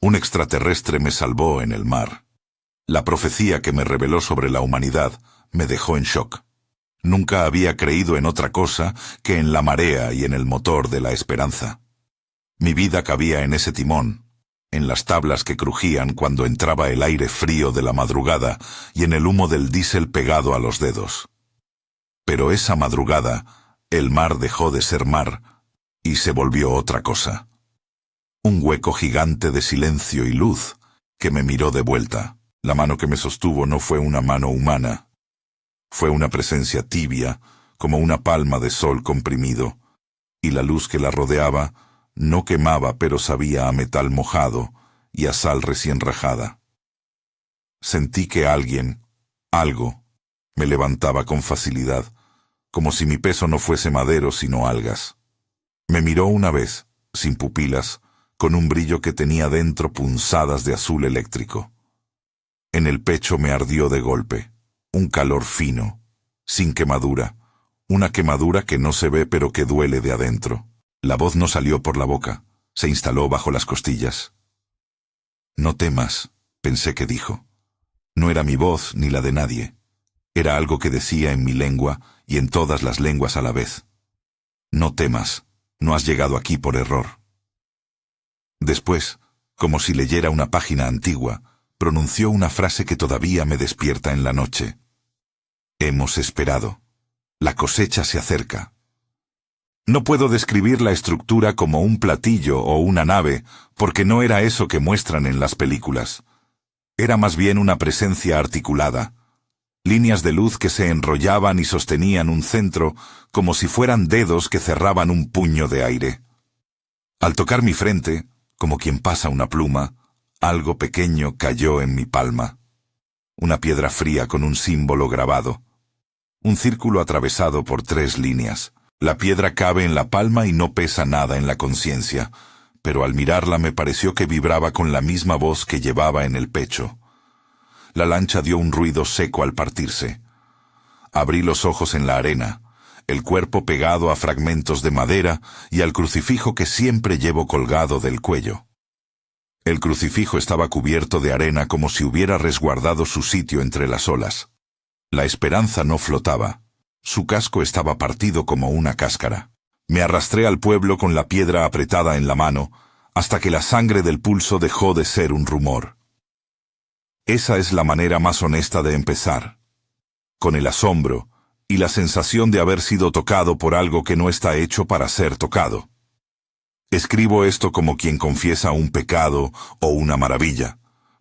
Un extraterrestre me salvó en el mar. La profecía que me reveló sobre la humanidad me dejó en shock. Nunca había creído en otra cosa que en la marea y en el motor de la esperanza. Mi vida cabía en ese timón, en las tablas que crujían cuando entraba el aire frío de la madrugada y en el humo del diésel pegado a los dedos. Pero esa madrugada, el mar dejó de ser mar y se volvió otra cosa. Un hueco gigante de silencio y luz que me miró de vuelta. La mano que me sostuvo no fue una mano humana. Fue una presencia tibia, como una palma de sol comprimido, y la luz que la rodeaba no quemaba, pero sabía a metal mojado y a sal recién rajada. Sentí que algo, me levantaba con facilidad, como si mi peso no fuese madero sino algas. Me miró una vez, sin pupilas, con un brillo que tenía dentro punzadas de azul eléctrico. En el pecho me ardió de golpe, un calor fino, sin quemadura, una quemadura que no se ve pero que duele de adentro. La voz no salió por la boca, se instaló bajo las costillas. «No temas», pensé que dijo. No era mi voz ni la de nadie. Era algo que decía en mi lengua y en todas las lenguas a la vez. «No temas, no has llegado aquí por error». Después, como si leyera una página antigua, pronunció una frase que todavía me despierta en la noche. «Hemos esperado. La cosecha se acerca». No puedo describir la estructura como un platillo o una nave, porque no era eso que muestran en las películas. Era más bien una presencia articulada. Líneas de luz que se enrollaban y sostenían un centro como si fueran dedos que cerraban un puño de aire. Al tocar mi frente, como quien pasa una pluma, algo pequeño cayó en mi palma. Una piedra fría con un símbolo grabado. Un círculo atravesado por 3 líneas. La piedra cabe en la palma y no pesa nada en la conciencia, pero al mirarla me pareció que vibraba con la misma voz que llevaba en el pecho. La lancha dio un ruido seco al partirse. Abrí los ojos en la arena, el cuerpo pegado a fragmentos de madera y al crucifijo que siempre llevo colgado del cuello. El crucifijo estaba cubierto de arena como si hubiera resguardado su sitio entre las olas. La esperanza no flotaba. Su casco estaba partido como una cáscara. Me arrastré al pueblo con la piedra apretada en la mano, hasta que la sangre del pulso dejó de ser un rumor. Esa es la manera más honesta de empezar. Con el asombro y la sensación de haber sido tocado por algo que no está hecho para ser tocado. Escribo esto como quien confiesa un pecado o una maravilla,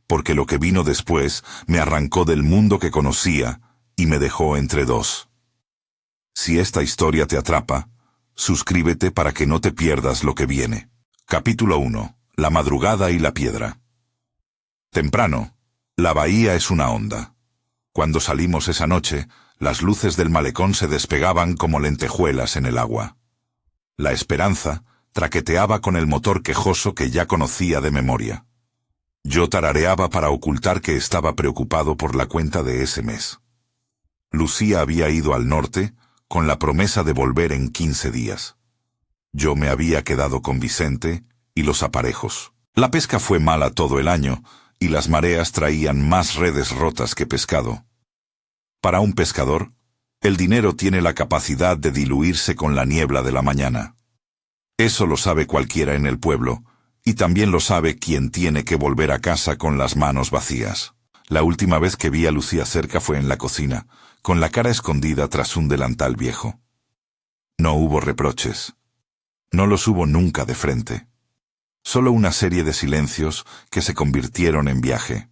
porque lo que vino después me arrancó del mundo que conocía y me dejó entre dos. Si esta historia te atrapa, suscríbete para que no te pierdas lo que viene. Capítulo 1. La madrugada y la piedra. Temprano, la bahía es una onda. Cuando salimos esa noche, las luces del malecón se despegaban como lentejuelas en el agua. La esperanza traqueteaba con el motor quejoso que ya conocía de memoria. Yo tarareaba para ocultar que estaba preocupado por la cuenta de ese mes. Lucía había ido al norte, con la promesa de volver en 15 días. Yo me había quedado con Vicente y los aparejos. La pesca fue mala todo el año, y las mareas traían más redes rotas que pescado. Para un pescador, el dinero tiene la capacidad de diluirse con la niebla de la mañana. Eso lo sabe cualquiera en el pueblo, y también lo sabe quien tiene que volver a casa con las manos vacías. La última vez que vi a Lucía cerca fue en la cocina, con la cara escondida tras un delantal viejo. No hubo reproches. No los hubo nunca de frente. Solo una serie de silencios que se convirtieron en viaje.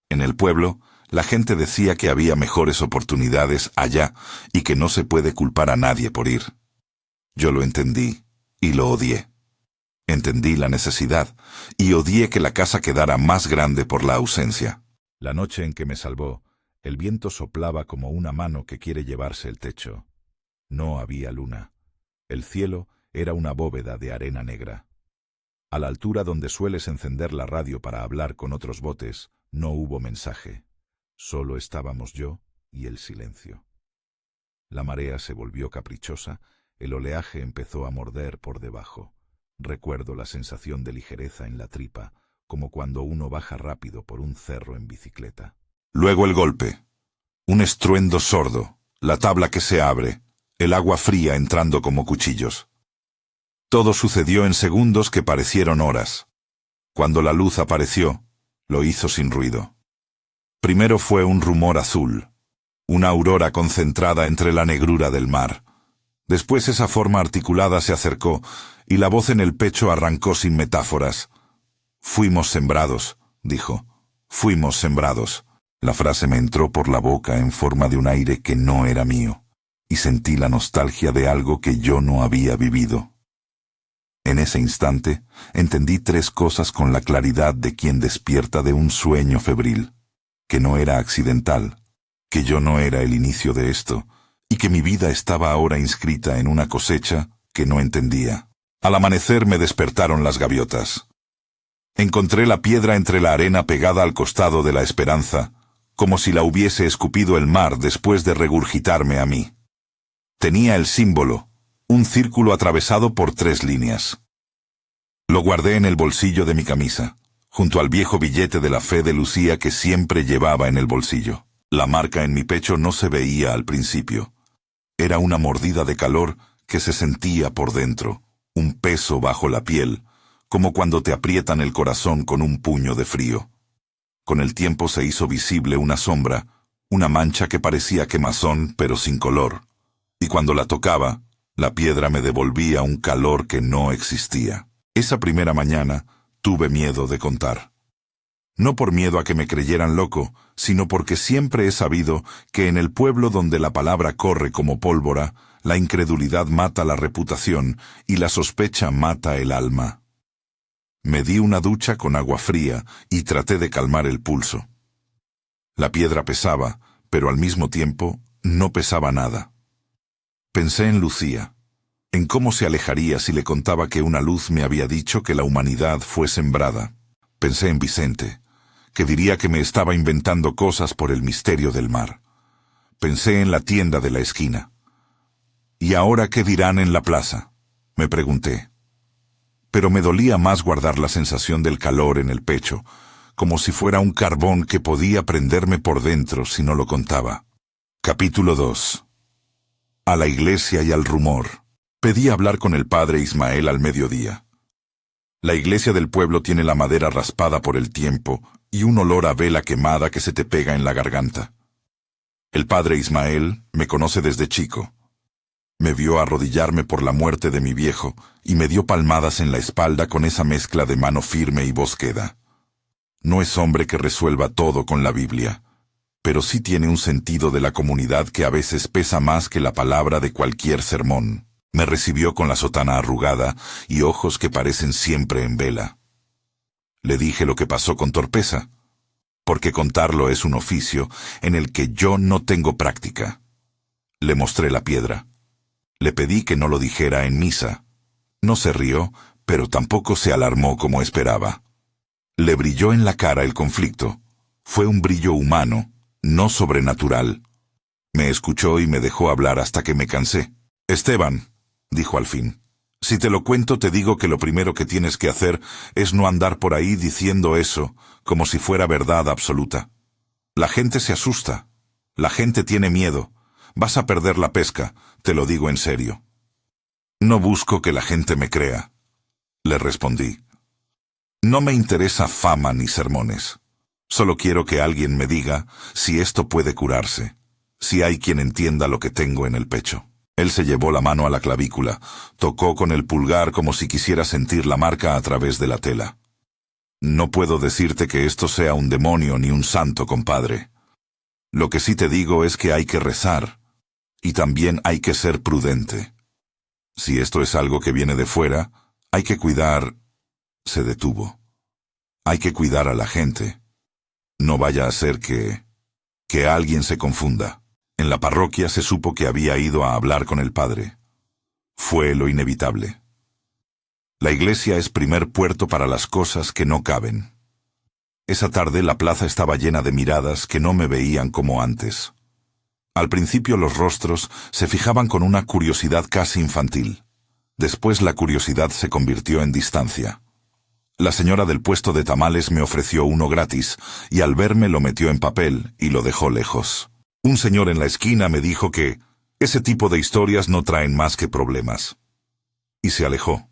En el pueblo, la gente decía que había mejores oportunidades allá y que no se puede culpar a nadie por ir. Yo lo entendí y lo odié. Entendí la necesidad y odié que la casa quedara más grande por la ausencia. La noche en que me salvó, el viento soplaba como una mano que quiere llevarse el techo. No había luna. El cielo era una bóveda de arena negra. A la altura donde sueles encender la radio para hablar con otros botes, no hubo mensaje. Solo estábamos yo y el silencio. La marea se volvió caprichosa, el oleaje empezó a morder por debajo. Recuerdo la sensación de ligereza en la tripa, como cuando uno baja rápido por un cerro en bicicleta. Luego el golpe. Un estruendo sordo, la tabla que se abre, el agua fría entrando como cuchillos. Todo sucedió en segundos que parecieron horas. Cuando la luz apareció, lo hizo sin ruido. Primero fue un rumor azul, una aurora concentrada entre la negrura del mar. Después esa forma articulada se acercó, y la voz en el pecho arrancó sin metáforas. «Fuimos sembrados», dijo. «Fuimos sembrados». La frase me entró por la boca en forma de un aire que no era mío, y sentí la nostalgia de algo que yo no había vivido. En ese instante, entendí tres cosas con la claridad de quien despierta de un sueño febril: que no era accidental, que yo no era el inicio de esto, y que mi vida estaba ahora inscrita en una cosecha que no entendía. Al amanecer me despertaron las gaviotas. Encontré la piedra entre la arena pegada al costado de la esperanza, como si la hubiese escupido el mar después de regurgitarme a mí. Tenía el símbolo, un círculo atravesado por 3 líneas. Lo guardé en el bolsillo de mi camisa, junto al viejo billete de la fe de Lucía que siempre llevaba en el bolsillo. La marca en mi pecho no se veía al principio. Era una mordida de calor que se sentía por dentro, un peso bajo la piel, como cuando te aprietan el corazón con un puño de frío. Con el tiempo se hizo visible una sombra, una mancha que parecía quemazón pero sin color, y cuando la tocaba, la piedra me devolvía un calor que no existía. Esa primera mañana tuve miedo de contar. No por miedo a que me creyeran loco, sino porque siempre he sabido que en el pueblo donde la palabra corre como pólvora, la incredulidad mata la reputación y la sospecha mata el alma. Me di una ducha con agua fría y traté de calmar el pulso. La piedra pesaba, pero al mismo tiempo no pesaba nada. Pensé en Lucía, en cómo se alejaría si le contaba que una luz me había dicho que la humanidad fue sembrada. Pensé en Vicente, que diría que me estaba inventando cosas por el misterio del mar. Pensé en la tienda de la esquina. ¿Y ahora qué dirán en la plaza?, me pregunté. Pero me dolía más guardar la sensación del calor en el pecho, como si fuera un carbón que podía prenderme por dentro si no lo contaba. Capítulo 2. A la iglesia y al rumor. Pedí hablar con el padre Ismael al mediodía. La iglesia del pueblo tiene la madera raspada por el tiempo y un olor a vela quemada que se te pega en la garganta. El padre Ismael me conoce desde chico. Me vio arrodillarme por la muerte de mi viejo y me dio palmadas en la espalda con esa mezcla de mano firme y voz queda. No es hombre que resuelva todo con la Biblia, pero sí tiene un sentido de la comunidad que a veces pesa más que la palabra de cualquier sermón. Me recibió con la sotana arrugada y ojos que parecen siempre en vela. Le dije lo que pasó con torpeza, porque contarlo es un oficio en el que yo no tengo práctica. Le mostré la piedra. Le pedí que no lo dijera en misa. No se rió, pero tampoco se alarmó como esperaba. Le brilló en la cara el conflicto. Fue un brillo humano, no sobrenatural. Me escuchó y me dejó hablar hasta que me cansé. «Esteban», dijo al fin, «si te lo cuento te digo que lo primero que tienes que hacer es no andar por ahí diciendo eso como si fuera verdad absoluta. La gente se asusta. La gente tiene miedo. Vas a perder la pesca, te lo digo en serio». «No busco que la gente me crea», le respondí. «No me interesa fama ni sermones. Solo quiero que alguien me diga si esto puede curarse, si hay quien entienda lo que tengo en el pecho». Él se llevó la mano a la clavícula, tocó con el pulgar como si quisiera sentir la marca a través de la tela. «No puedo decirte que esto sea un demonio ni un santo, compadre. Lo que sí te digo es que hay que rezar, y también hay que ser prudente. Si esto es algo que viene de fuera, hay que cuidar...» Se detuvo. «Hay que cuidar a la gente. No vaya a ser que alguien se confunda». En la parroquia se supo que había ido a hablar con el padre. Fue lo inevitable. La iglesia es primer puerto para las cosas que no caben. Esa tarde la plaza estaba llena de miradas que no me veían como antes. Al principio los rostros se fijaban con una curiosidad casi infantil. Después la curiosidad se convirtió en distancia. La señora del puesto de tamales me ofreció uno gratis, y al verme lo metió en papel y lo dejó lejos. Un señor en la esquina me dijo que ese tipo de historias no traen más que problemas. Y se alejó.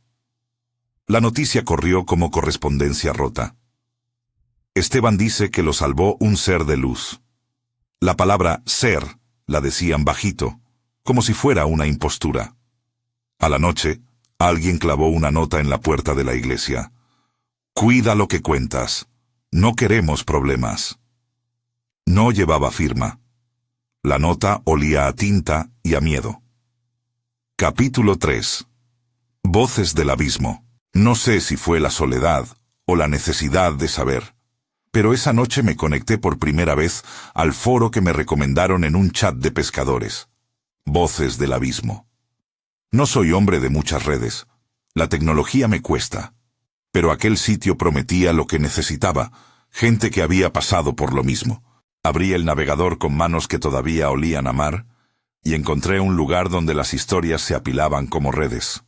La noticia corrió como correspondencia rota. Esteban dice que lo salvó un ser de luz. La palabra ser la decían bajito, como si fuera una impostura. A la noche, alguien clavó una nota en la puerta de la iglesia. Cuida lo que cuentas. No queremos problemas. No llevaba firma. La nota olía a tinta y a miedo. Capítulo 3. Voces del abismo. No sé si fue la soledad o la necesidad de saber, pero esa noche me conecté por primera vez al foro que me recomendaron en un chat de pescadores. Voces del abismo. No soy hombre de muchas redes. La tecnología me cuesta. Pero aquel sitio prometía lo que necesitaba, gente que había pasado por lo mismo. Abrí el navegador con manos que todavía olían a mar, y encontré un lugar donde las historias se apilaban como redes.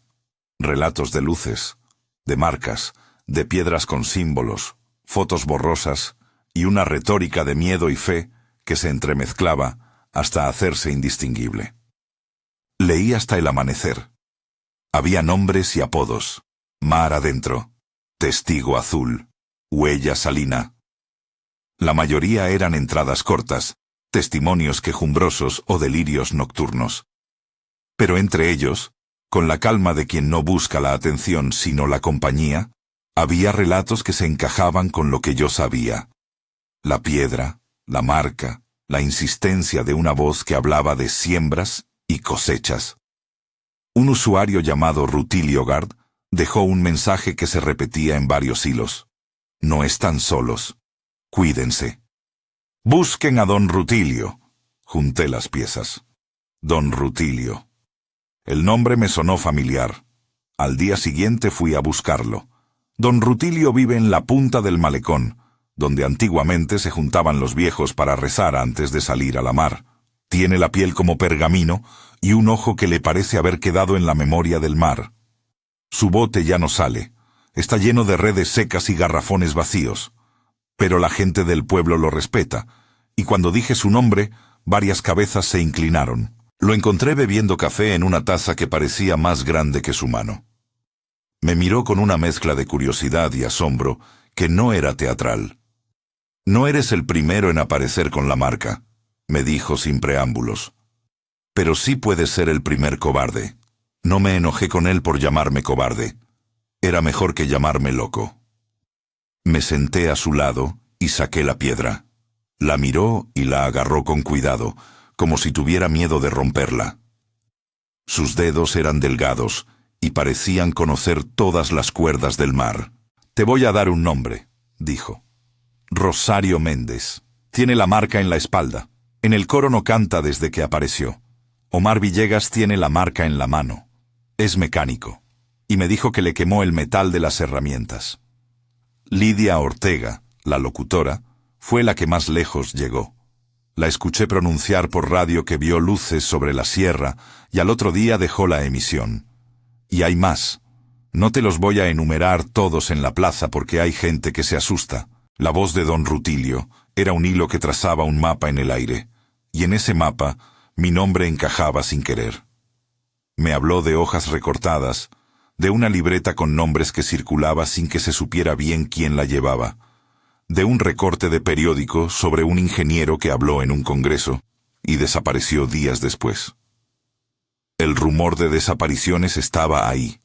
Relatos de luces, de marcas, de piedras con símbolos, fotos borrosas, y una retórica de miedo y fe que se entremezclaba hasta hacerse indistinguible. Leí hasta el amanecer. Había nombres y apodos. Mar adentro. Testigo azul, huella salina. La mayoría eran entradas cortas, testimonios quejumbrosos o delirios nocturnos. Pero entre ellos, con la calma de quien no busca la atención sino la compañía, había relatos que se encajaban con lo que yo sabía. La piedra, la marca, la insistencia de una voz que hablaba de siembras y cosechas. Un usuario llamado Rutilio Gard dejó un mensaje que se repetía en varios hilos. No están solos. Cuídense. Busquen a don Rutilio. Junté las piezas. Don Rutilio. El nombre me sonó familiar. Al día siguiente fui a buscarlo. Don Rutilio vive en la punta del malecón, donde antiguamente se juntaban los viejos para rezar antes de salir a la mar. Tiene la piel como pergamino y un ojo que le parece haber quedado en la memoria del mar. Su bote ya no sale. Está lleno de redes secas y garrafones vacíos. Pero la gente del pueblo lo respeta, y cuando dije su nombre, varias cabezas se inclinaron. Lo encontré bebiendo café en una taza que parecía más grande que su mano. Me miró con una mezcla de curiosidad y asombro que no era teatral. No eres el primero en aparecer con la marca, me dijo sin preámbulos. Pero sí puedes ser el primer cobarde. No me enojé con él por llamarme cobarde. Era mejor que llamarme loco. Me senté a su lado y saqué la piedra. La miró y la agarró con cuidado, como si tuviera miedo de romperla. Sus dedos eran delgados y parecían conocer todas las cuerdas del mar. Te voy a dar un nombre, dijo. Rosario Méndez. Tiene la marca en la espalda. En el coro no canta desde que apareció. Omar Villegas tiene la marca en la mano. Es mecánico, y me dijo que le quemó el metal de las herramientas. Lidia Ortega, la locutora, fue la que más lejos llegó. La escuché pronunciar por radio que vio luces sobre la sierra y al otro día dejó la emisión. Y hay más. No te los voy a enumerar todos en la plaza porque hay gente que se asusta. La voz de don Rutilio era un hilo que trazaba un mapa en el aire, y en ese mapa mi nombre encajaba sin querer. Me habló de hojas recortadas, de una libreta con nombres que circulaba sin que se supiera bien quién la llevaba, de un recorte de periódico sobre un ingeniero que habló en un congreso y desapareció días después. El rumor de desapariciones estaba ahí,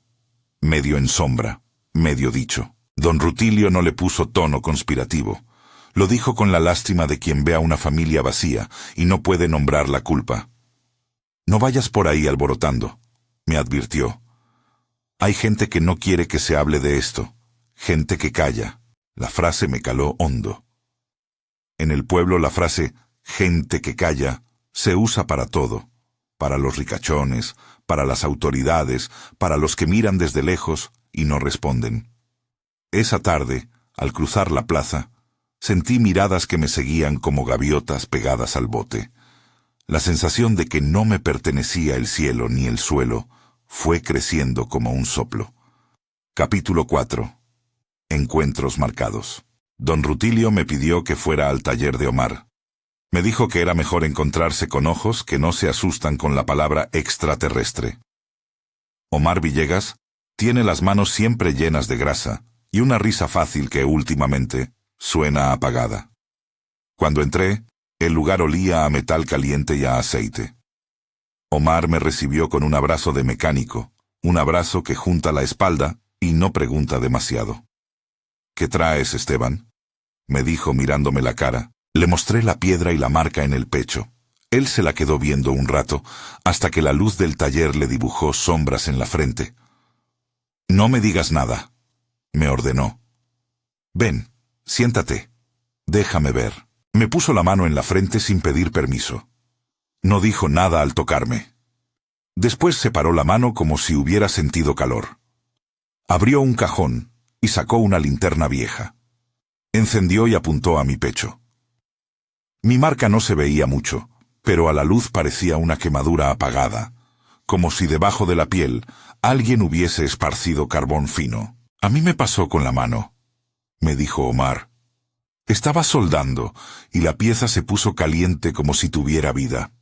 medio en sombra, medio dicho. Don Rutilio no le puso tono conspirativo. Lo dijo con la lástima de quien ve a una familia vacía y no puede nombrar la culpa. No vayas por ahí alborotando, me advirtió. Hay gente que no quiere que se hable de esto, gente que calla. La frase me caló hondo. En el pueblo la frase gente que calla se usa para todo, para los ricachones, para las autoridades, para los que miran desde lejos y no responden. Esa tarde, al cruzar la plaza, sentí miradas que me seguían como gaviotas pegadas al bote. La sensación de que no me pertenecía el cielo ni el suelo fue creciendo como un soplo. Capítulo 4. Encuentros marcados. Don Rutilio me pidió que fuera al taller de Omar. Me dijo que era mejor encontrarse con ojos que no se asustan con la palabra extraterrestre. Omar Villegas tiene las manos siempre llenas de grasa y una risa fácil que últimamente suena apagada. Cuando entré, el lugar olía a metal caliente y a aceite. Omar me recibió con un abrazo de mecánico, un abrazo que junta la espalda y no pregunta demasiado. ¿Qué traes, Esteban?, me dijo mirándome la cara. Le mostré la piedra y la marca en el pecho. Él se la quedó viendo un rato, hasta que la luz del taller le dibujó sombras en la frente. «No me digas nada», me ordenó. «Ven, siéntate. Déjame ver». Me puso la mano en la frente sin pedir permiso. No dijo nada al tocarme. Después separó la mano como si hubiera sentido calor. Abrió un cajón y sacó una linterna vieja. Encendió y apuntó a mi pecho. Mi marca no se veía mucho, pero a la luz parecía una quemadura apagada, como si debajo de la piel alguien hubiese esparcido carbón fino. «A mí me pasó con la mano», me dijo Omar. Estaba soldando y la pieza se puso caliente como si tuviera vida.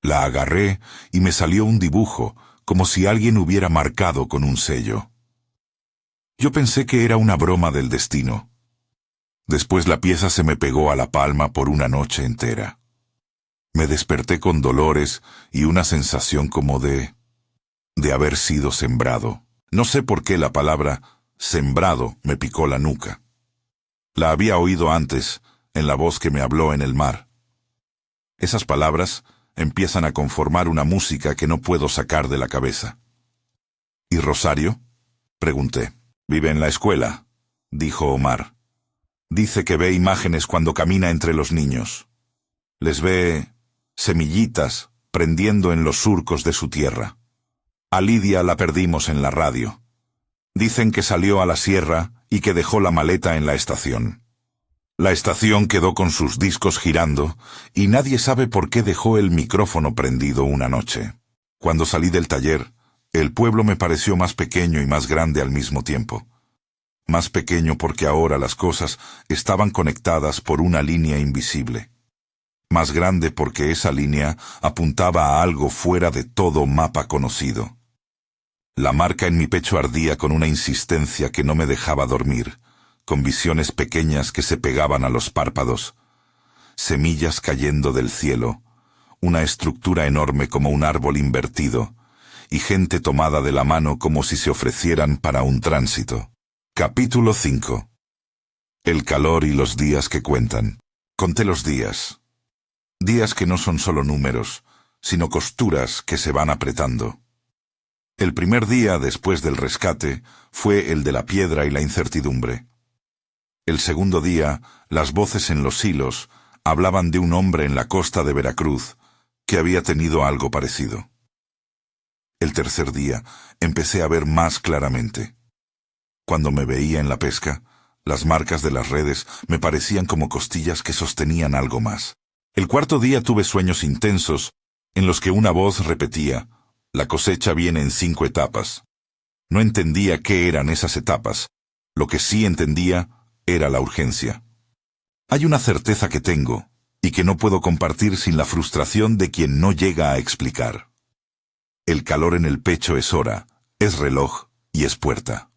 La agarré y me salió un dibujo, como si alguien hubiera marcado con un sello. Yo pensé que era una broma del destino. Después la pieza se me pegó a la palma por una noche entera. Me desperté con dolores y una sensación como de haber sido sembrado. No sé por qué la palabra sembrado me picó la nuca. La había oído antes, en la voz que me habló en el mar. Esas palabras empiezan a conformar una música que no puedo sacar de la cabeza. ¿Y Rosario?, pregunté. «Vive en la escuela», dijo Omar. «Dice que ve imágenes cuando camina entre los niños. Les ve semillitas prendiendo en los surcos de su tierra. A Lidia la perdimos en la radio. Dicen que salió a la sierra y que dejó la maleta en la estación. La estación quedó con sus discos girando y nadie sabe por qué dejó el micrófono prendido una noche. Cuando salí del taller, el pueblo me pareció más pequeño y más grande al mismo tiempo. Más pequeño porque ahora las cosas estaban conectadas por una línea invisible. Más grande porque esa línea apuntaba a algo fuera de todo mapa conocido. La marca en mi pecho ardía con una insistencia que no me dejaba dormir, con visiones pequeñas que se pegaban a los párpados, semillas cayendo del cielo, una estructura enorme como un árbol invertido, y gente tomada de la mano como si se ofrecieran para un tránsito. Capítulo 5. El calor y los días que cuentan. Conté los días. Días que no son solo números, sino costuras que se van apretando. El primer día después del rescate fue el de la piedra y la incertidumbre. El segundo día, las voces en los hilos hablaban de un hombre en la costa de Veracruz que había tenido algo parecido. El tercer día empecé a ver más claramente. Cuando me veía en la pesca, las marcas de las redes me parecían como costillas que sostenían algo más. El cuarto día tuve sueños intensos en los que una voz repetía: «La cosecha viene en 5 etapas». No entendía qué eran esas etapas. Lo que sí entendía era la urgencia. Hay una certeza que tengo y que no puedo compartir sin la frustración de quien no llega a explicar. El calor en el pecho es hora, es reloj y es puerta.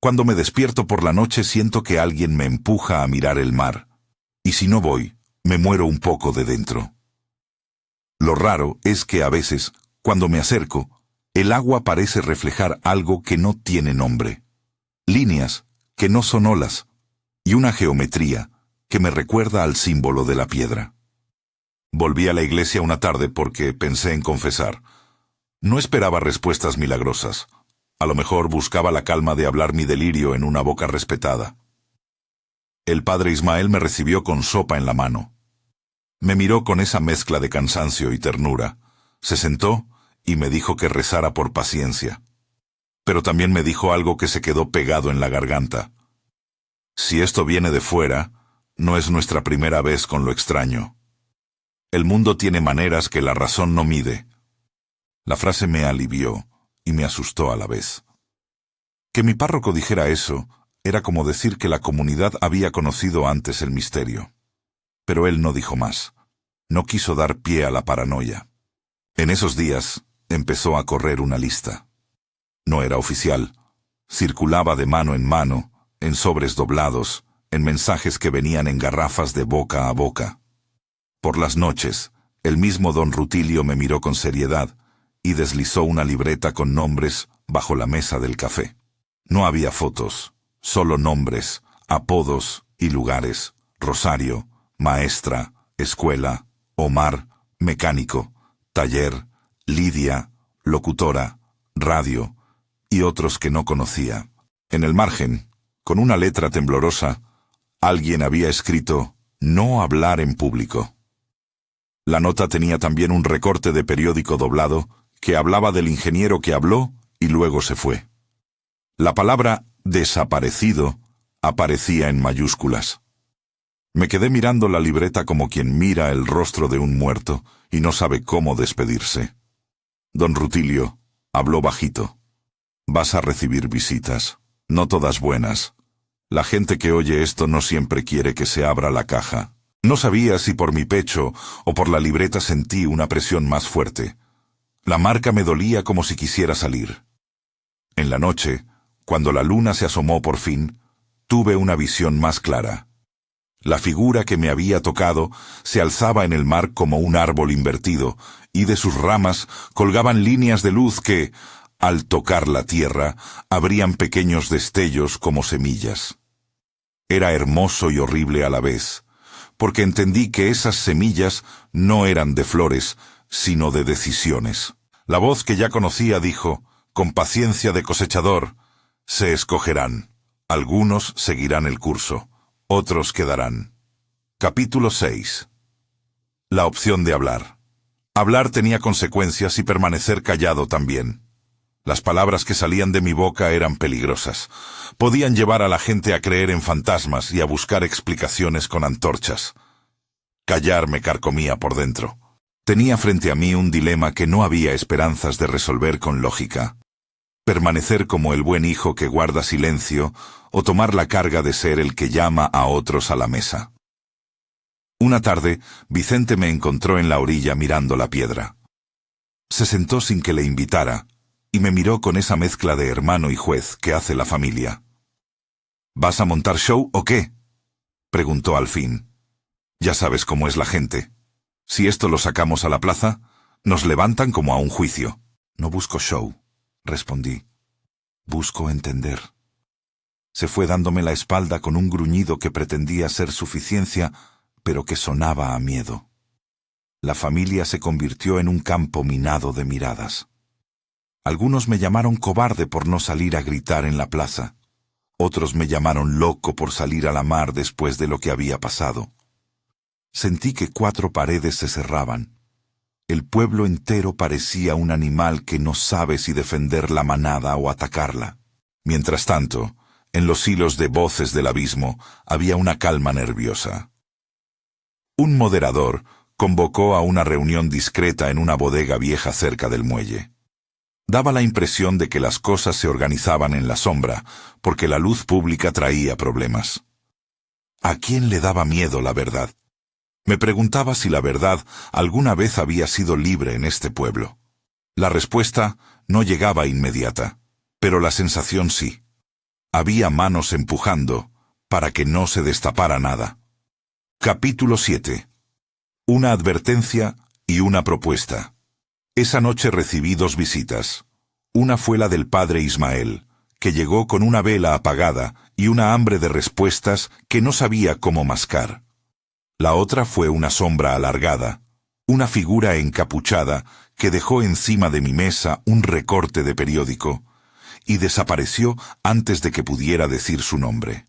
Cuando me despierto por la noche siento que alguien me empuja a mirar el mar, y si no voy, me muero un poco de dentro. Lo raro es que a veces, cuando me acerco, el agua parece reflejar algo que no tiene nombre, líneas que no son olas, y una geometría que me recuerda al símbolo de la piedra. Volví a la iglesia una tarde porque pensé en confesar. No esperaba respuestas milagrosas. A lo mejor buscaba la calma de hablar mi delirio en una boca respetada. El padre Ismael me recibió con sopa en la mano. Me miró con esa mezcla de cansancio y ternura. Se sentó y me dijo que rezara por paciencia. Pero también me dijo algo que se quedó pegado en la garganta. Si esto viene de fuera, no es nuestra primera vez con lo extraño. El mundo tiene maneras que la razón no mide. La frase me alivió y me asustó a la vez. Que mi párroco dijera eso era como decir que la comunidad había conocido antes el misterio. Pero él no dijo más. No quiso dar pie a la paranoia. En esos días empezó a correr una lista. No era oficial. Circulaba de mano, en sobres doblados, en mensajes que venían en garrafas de boca a boca. Por las noches, el mismo don Rutilio me miró con seriedad y deslizó una libreta con nombres bajo la mesa del café. No había fotos, solo nombres, apodos y lugares: Rosario, maestra, escuela, Omar, mecánico, taller, Lidia, locutora, radio, y otros que no conocía. En el margen, con una letra temblorosa, alguien había escrito: no hablar en público. La nota tenía también un recorte de periódico doblado que hablaba del ingeniero que habló y luego se fue. La palabra desaparecido aparecía en mayúsculas. Me quedé mirando la libreta como quien mira el rostro de un muerto y no sabe cómo despedirse. Don Rutilio habló bajito. Vas a recibir visitas, no todas buenas. La gente que oye esto no siempre quiere que se abra la caja. No sabía si por mi pecho o por la libreta sentí una presión más fuerte. La marca me dolía como si quisiera salir. En la noche, cuando la luna se asomó por fin, tuve una visión más clara. La figura que me había tocado se alzaba en el mar como un árbol invertido, y de sus ramas colgaban líneas de luz que, al tocar la tierra, abrían pequeños destellos como semillas. Era hermoso y horrible a la vez, porque entendí que esas semillas no eran de flores, sino de decisiones. La voz que ya conocía dijo, con paciencia de cosechador: se escogerán. Algunos seguirán el curso, otros quedarán. Capítulo 6. La opción de hablar. Hablar tenía consecuencias y permanecer callado también. Las palabras que salían de mi boca eran peligrosas. Podían llevar a la gente a creer en fantasmas y a buscar explicaciones con antorchas. Callar me carcomía por dentro. Tenía frente a mí un dilema que no había esperanzas de resolver con lógica. Permanecer como el buen hijo que guarda silencio o tomar la carga de ser el que llama a otros a la mesa. Una tarde, Vicente me encontró en la orilla mirando la piedra. Se sentó sin que le invitara y me miró con esa mezcla de hermano y juez que hace la familia. ¿Vas a montar show o qué?, preguntó al fin. Ya sabes cómo es la gente. Si esto lo sacamos a la plaza, nos levantan como a un juicio. No busco show, respondí. Busco entender. Se fue dándome la espalda con un gruñido que pretendía ser suficiencia, pero que sonaba a miedo. La familia se convirtió en un campo minado de miradas. Algunos me llamaron cobarde por no salir a gritar en la plaza. Otros me llamaron loco por salir a la mar después de lo que había pasado. Sentí que 4 paredes se cerraban. El pueblo entero parecía un animal que no sabe si defender la manada o atacarla. Mientras tanto, en los hilos de voces del abismo había una calma nerviosa. Un moderador convocó a una reunión discreta en una bodega vieja cerca del muelle. Daba la impresión de que las cosas se organizaban en la sombra, porque la luz pública traía problemas. ¿A quién le daba miedo la verdad? Me preguntaba si la verdad alguna vez había sido libre en este pueblo. La respuesta no llegaba inmediata, pero la sensación sí. Había manos empujando para que no se destapara nada. Capítulo 7. Una advertencia y una propuesta. Esa noche recibí 2 visitas. Una fue la del padre Ismael, que llegó con una vela apagada y una hambre de respuestas que no sabía cómo mascar. La otra fue una sombra alargada, una figura encapuchada que dejó encima de mi mesa un recorte de periódico y desapareció antes de que pudiera decir su nombre.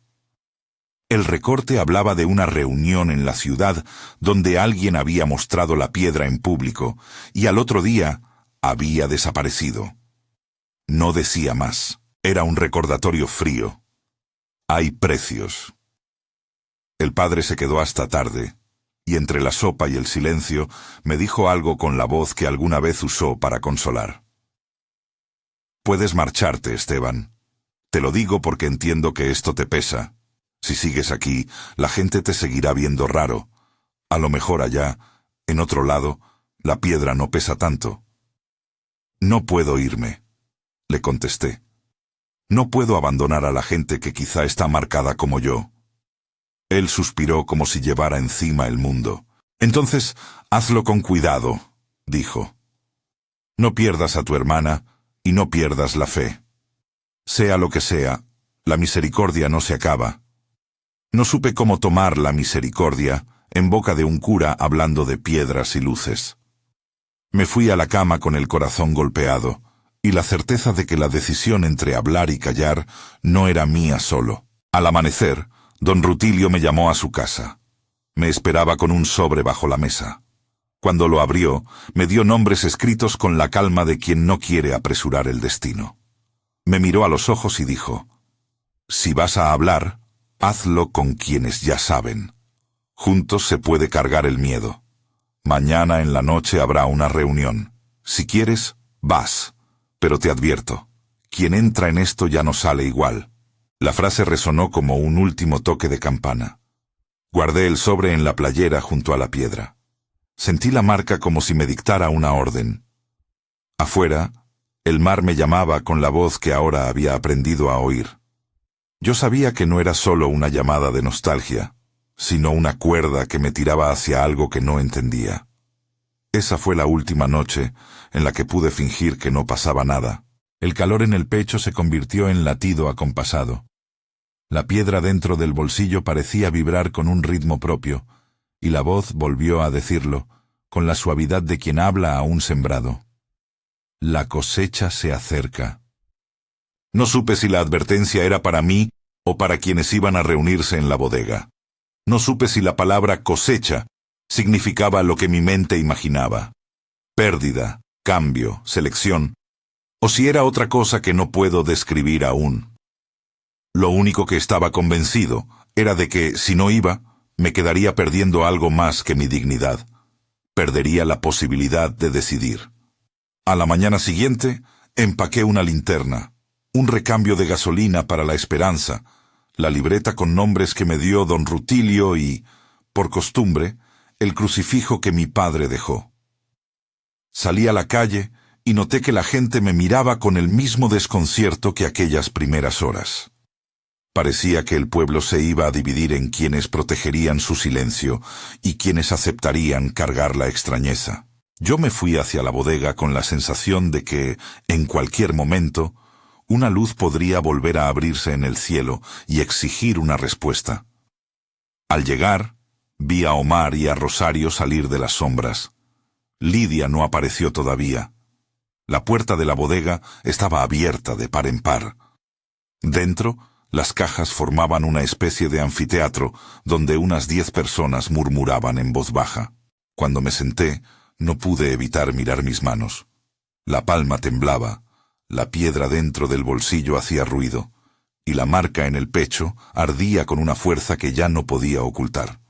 El recorte hablaba de una reunión en la ciudad donde alguien había mostrado la piedra en público y al otro día había desaparecido. No decía más. Era un recordatorio frío. Hay precios. El padre se quedó hasta tarde, y entre la sopa y el silencio me dijo algo con la voz que alguna vez usó para consolar. Puedes marcharte, Esteban. Te lo digo porque entiendo que esto te pesa. Si sigues aquí, la gente te seguirá viendo raro. A lo mejor allá, en otro lado, la piedra no pesa tanto. No puedo irme, le contesté. No puedo abandonar a la gente que quizá está marcada como yo. Él suspiró como si llevara encima el mundo. Entonces, hazlo con cuidado, dijo. No pierdas a tu hermana y no pierdas la fe. Sea lo que sea, la misericordia no se acaba. No supe cómo tomar la misericordia en boca de un cura hablando de piedras y luces. Me fui a la cama con el corazón golpeado, y la certeza de que la decisión entre hablar y callar no era mía solo. Al amanecer, don Rutilio me llamó a su casa. Me esperaba con un sobre bajo la mesa. Cuando lo abrió, me dio nombres escritos con la calma de quien no quiere apresurar el destino. Me miró a los ojos y dijo: «Si vas a hablar, hazlo con quienes ya saben. Juntos se puede cargar el miedo. Mañana en la noche habrá una reunión. Si quieres, vas. Pero te advierto, quien entra en esto ya no sale igual». La frase resonó como un último toque de campana. Guardé el sobre en la playera junto a la piedra. Sentí la marca como si me dictara una orden. Afuera, el mar me llamaba con la voz que ahora había aprendido a oír. Yo sabía que no era solo una llamada de nostalgia, sino una cuerda que me tiraba hacia algo que no entendía. Esa fue la última noche en la que pude fingir que no pasaba nada. El calor en el pecho se convirtió en latido acompasado. La piedra dentro del bolsillo parecía vibrar con un ritmo propio, y la voz volvió a decirlo, con la suavidad de quien habla a un sembrado. La cosecha se acerca. No supe si la advertencia era para mí o para quienes iban a reunirse en la bodega. No supe si la palabra cosecha significaba lo que mi mente imaginaba: pérdida, cambio, selección, o si era otra cosa que no puedo describir aún. Lo único que estaba convencido era de que, si no iba, me quedaría perdiendo algo más que mi dignidad. Perdería la posibilidad de decidir. A la mañana siguiente, empaqué una linterna, un recambio de gasolina para la esperanza, la libreta con nombres que me dio don Rutilio y, por costumbre, el crucifijo que mi padre dejó. Salí a la calle y noté que la gente me miraba con el mismo desconcierto que aquellas primeras horas. Parecía que el pueblo se iba a dividir en quienes protegerían su silencio y quienes aceptarían cargar la extrañeza. Yo me fui hacia la bodega con la sensación de que, en cualquier momento, una luz podría volver a abrirse en el cielo y exigir una respuesta. Al llegar, vi a Omar y a Rosario salir de las sombras. Lidia no apareció todavía. La puerta de la bodega estaba abierta de par en par. Dentro, las cajas formaban una especie de anfiteatro donde unas 10 personas murmuraban en voz baja. Cuando me senté, no pude evitar mirar mis manos. La palma temblaba, la piedra dentro del bolsillo hacía ruido, y la marca en el pecho ardía con una fuerza que ya no podía ocultar.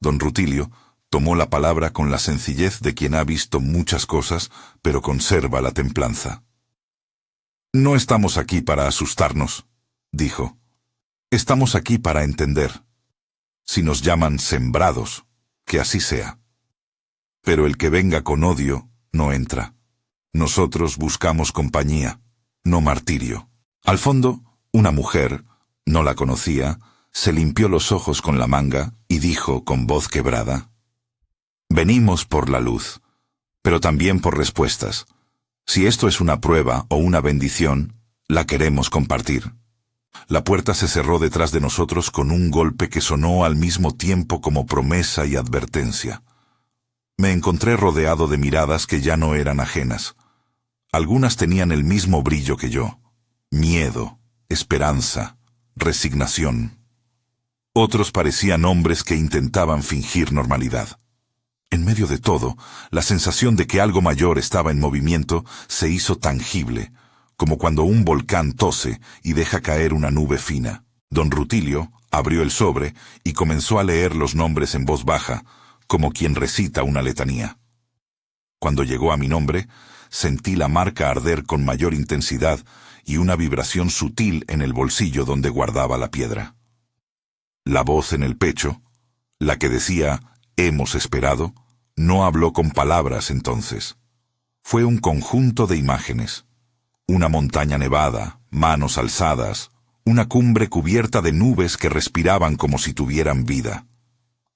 Don Rutilio tomó la palabra con la sencillez de quien ha visto muchas cosas, pero conserva la templanza. «No estamos aquí para asustarnos», dijo. «Estamos aquí para entender. Si nos llaman sembrados, que así sea. Pero el que venga con odio no entra. Nosotros buscamos compañía, no martirio». Al fondo, una mujer, no la conocía, se limpió los ojos con la manga y dijo con voz quebrada: «Venimos por la luz, pero también por respuestas. Si esto es una prueba o una bendición, la queremos compartir». La puerta se cerró detrás de nosotros con un golpe que sonó al mismo tiempo como promesa y advertencia. Me encontré rodeado de miradas que ya no eran ajenas. Algunas tenían el mismo brillo que yo: miedo, esperanza, resignación. Otros parecían hombres que intentaban fingir normalidad. En medio de todo, la sensación de que algo mayor estaba en movimiento se hizo tangible, como cuando un volcán tose y deja caer una nube fina. Don Rutilio abrió el sobre y comenzó a leer los nombres en voz baja, como quien recita una letanía. Cuando llegó a mi nombre, sentí la marca arder con mayor intensidad y una vibración sutil en el bolsillo donde guardaba la piedra. La voz en el pecho, la que decía «hemos esperado», no habló con palabras entonces. Fue un conjunto de imágenes. Una montaña nevada, manos alzadas, una cumbre cubierta de nubes que respiraban como si tuvieran vida.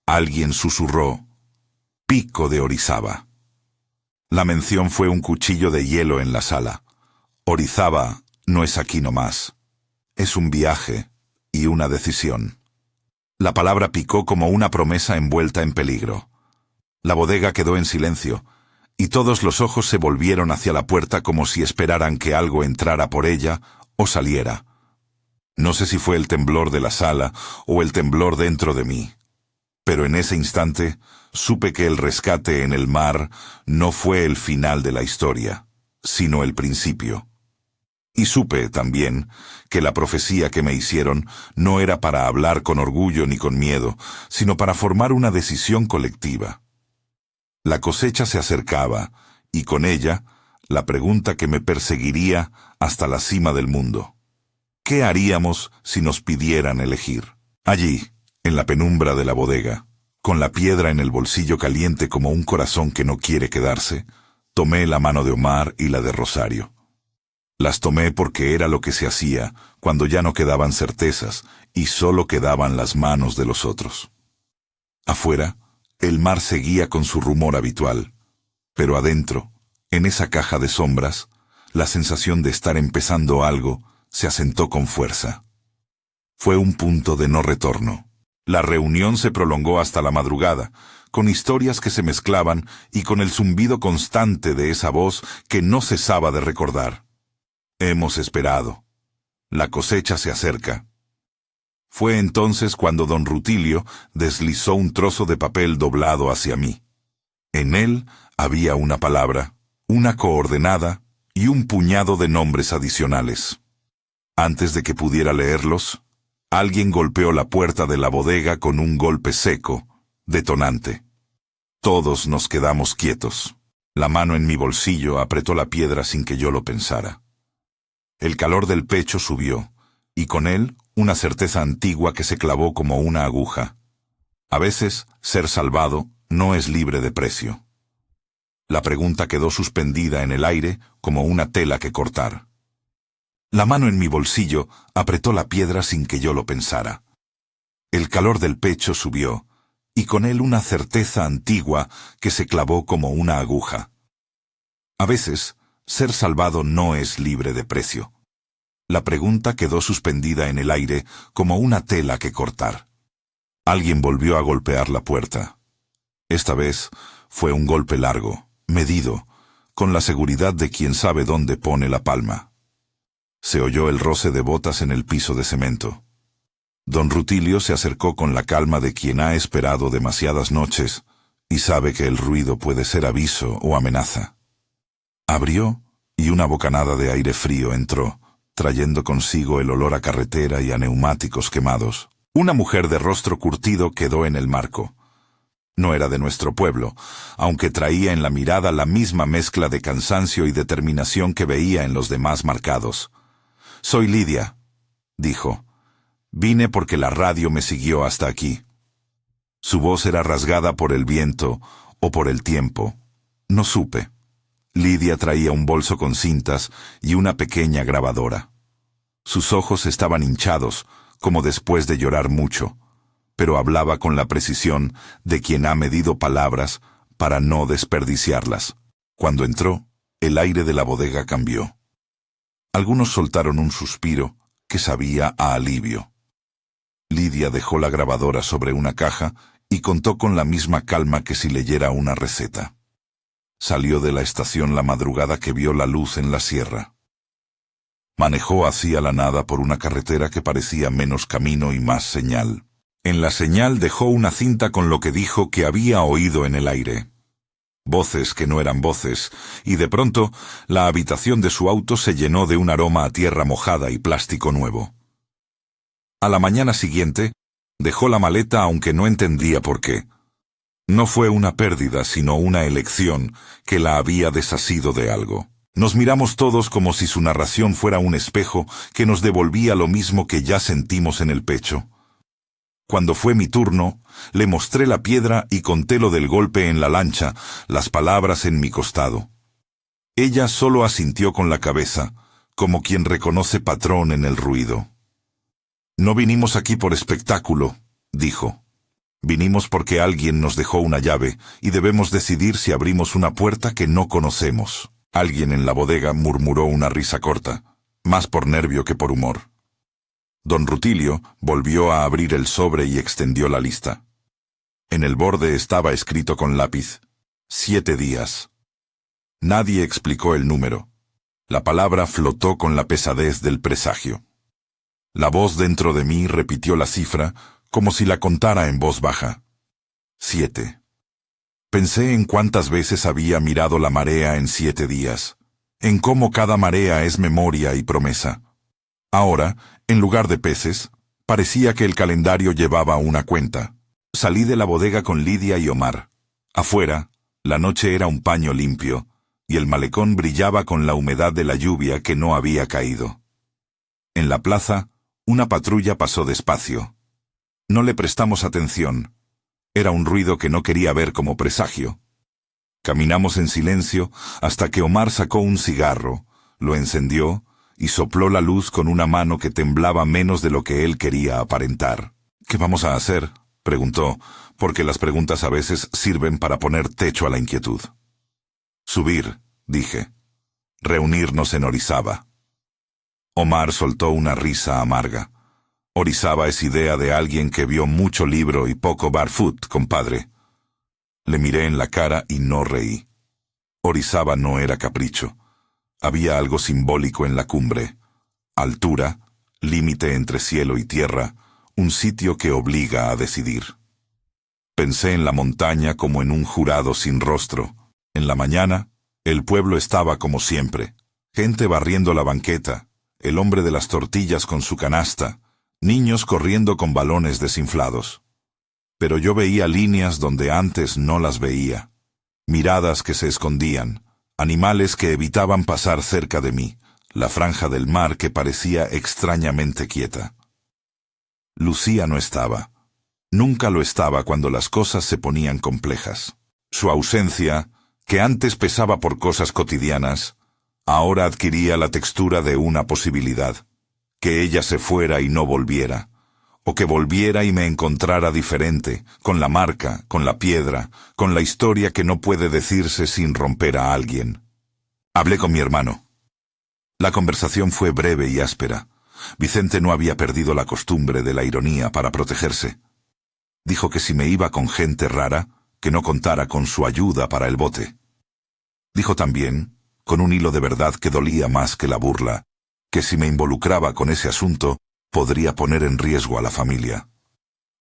Alguien susurró «Pico de Orizaba». La mención fue un cuchillo de hielo en la sala. Orizaba no es aquí nomás. Es un viaje y una decisión. La palabra picó como una promesa envuelta en peligro. La bodega quedó en silencio, y todos los ojos se volvieron hacia la puerta como si esperaran que algo entrara por ella o saliera. No sé si fue el temblor de la sala o el temblor dentro de mí, pero en ese instante supe que el rescate en el mar no fue el final de la historia, sino el principio. Y supe, también, que la profecía que me hicieron no era para hablar con orgullo ni con miedo, sino para formar una decisión colectiva. La cosecha se acercaba, y con ella, la pregunta que me perseguiría hasta la cima del mundo. ¿Qué haríamos si nos pidieran elegir? Allí, en la penumbra de la bodega, con la piedra en el bolsillo caliente como un corazón que no quiere quedarse, tomé la mano de Omar y la de Rosario. Las tomé porque era lo que se hacía cuando ya no quedaban certezas y solo quedaban las manos de los otros. Afuera, el mar seguía con su rumor habitual, pero adentro, en esa caja de sombras, la sensación de estar empezando algo se asentó con fuerza. Fue un punto de no retorno. La reunión se prolongó hasta la madrugada, con historias que se mezclaban y con el zumbido constante de esa voz que no cesaba de recordar. Hemos esperado. La cosecha se acerca. Fue entonces cuando don Rutilio deslizó un trozo de papel doblado hacia mí. En él había una palabra, una coordenada y un puñado de nombres adicionales. Antes de que pudiera leerlos, alguien golpeó la puerta de la bodega con un golpe seco, detonante. Todos nos quedamos quietos. La mano en mi bolsillo apretó la piedra sin que yo lo pensara. El calor del pecho subió, y con él una certeza antigua que se clavó como una aguja. A veces, ser salvado no es libre de precio. La pregunta quedó suspendida en el aire como una tela que cortar. La mano en mi bolsillo apretó la piedra sin que yo lo pensara. El calor del pecho subió, y con él una certeza antigua que se clavó como una aguja. A veces, ser salvado no es libre de precio. La pregunta quedó suspendida en el aire como una tela que cortar. Alguien volvió a golpear la puerta. Esta vez fue un golpe largo, medido, con la seguridad de quien sabe dónde pone la palma. Se oyó el roce de botas en el piso de cemento. Don Rutilio se acercó con la calma de quien ha esperado demasiadas noches y sabe que el ruido puede ser aviso o amenaza. Abrió y una bocanada de aire frío entró, trayendo consigo el olor a carretera y a neumáticos quemados. Una mujer de rostro curtido quedó en el marco. No era de nuestro pueblo, aunque traía en la mirada la misma mezcla de cansancio y determinación que veía en los demás marcados. «Soy Lidia», dijo. «Vine porque la radio me siguió hasta aquí». Su voz era rasgada por el viento o por el tiempo. No supe. Lidia traía un bolso con cintas y una pequeña grabadora. Sus ojos estaban hinchados, como después de llorar mucho, pero hablaba con la precisión de quien ha medido palabras para no desperdiciarlas. Cuando entró, el aire de la bodega cambió. Algunos soltaron un suspiro que sabía a alivio. Lidia dejó la grabadora sobre una caja y contó con la misma calma que si leyera una receta. Salió de la estación la madrugada que vio la luz en la sierra. Manejó hacia la nada por una carretera que parecía menos camino y más señal. En la señal dejó una cinta con lo que dijo que había oído en el aire. Voces que no eran voces, y de pronto la habitación de su auto se llenó de un aroma a tierra mojada y plástico nuevo. A la mañana siguiente, dejó la maleta aunque no entendía por qué. No fue una pérdida, sino una elección que la había desasido de algo. Nos miramos todos como si su narración fuera un espejo que nos devolvía lo mismo que ya sentimos en el pecho. Cuando fue mi turno, le mostré la piedra y conté lo del golpe en la lancha, las palabras en mi costado. Ella solo asintió con la cabeza, como quien reconoce patrón en el ruido. «No vinimos aquí por espectáculo», dijo. «Vinimos porque alguien nos dejó una llave y debemos decidir si abrimos una puerta que no conocemos». Alguien en la bodega murmuró una risa corta, más por nervio que por humor. Don Rutilio volvió a abrir el sobre y extendió la lista. En el borde estaba escrito con lápiz: 7 días. Nadie explicó el número. La palabra flotó con la pesadez del presagio. La voz dentro de mí repitió la cifra como si la contara en voz baja. 7. Pensé en cuántas veces había mirado la marea en 7 días, en cómo cada marea es memoria y promesa. Ahora, en lugar de peces, parecía que el calendario llevaba una cuenta. Salí de la bodega con Lidia y Omar. Afuera, la noche era un paño limpio, y el malecón brillaba con la humedad de la lluvia que no había caído. En la plaza, una patrulla pasó despacio. No le prestamos atención. Era un ruido que no quería ver como presagio. Caminamos en silencio hasta que Omar sacó un cigarro, lo encendió y sopló la luz con una mano que temblaba menos de lo que él quería aparentar. «¿Qué vamos a hacer?», preguntó, porque las preguntas a veces sirven para poner techo a la inquietud. «Subir», dije. «Reunirnos en Orizaba». Omar soltó una risa amarga. «Orizaba es idea de alguien que vio mucho libro y poco barefoot, compadre». Le miré en la cara y no reí. Orizaba no era capricho. Había algo simbólico en la cumbre. Altura, límite entre cielo y tierra, un sitio que obliga a decidir. Pensé en la montaña como en un jurado sin rostro. En la mañana, el pueblo estaba como siempre. Gente barriendo la banqueta, el hombre de las tortillas con su canasta, niños corriendo con balones desinflados. Pero yo veía líneas donde antes no las veía, miradas que se escondían, animales que evitaban pasar cerca de mí, la franja del mar que parecía extrañamente quieta. Lucía no estaba. Nunca lo estaba cuando las cosas se ponían complejas. Su ausencia, que antes pesaba por cosas cotidianas, ahora adquiría la textura de una posibilidad. Que ella se fuera y no volviera, o que volviera y me encontrara diferente, con la marca, con la piedra, con la historia que no puede decirse sin romper a alguien. Hablé con mi hermano. La conversación fue breve y áspera. Vicente no había perdido la costumbre de la ironía para protegerse. Dijo que si me iba con gente rara, que no contara con su ayuda para el bote. Dijo también, con un hilo de verdad que dolía más que la burla, que si me involucraba con ese asunto, podría poner en riesgo a la familia.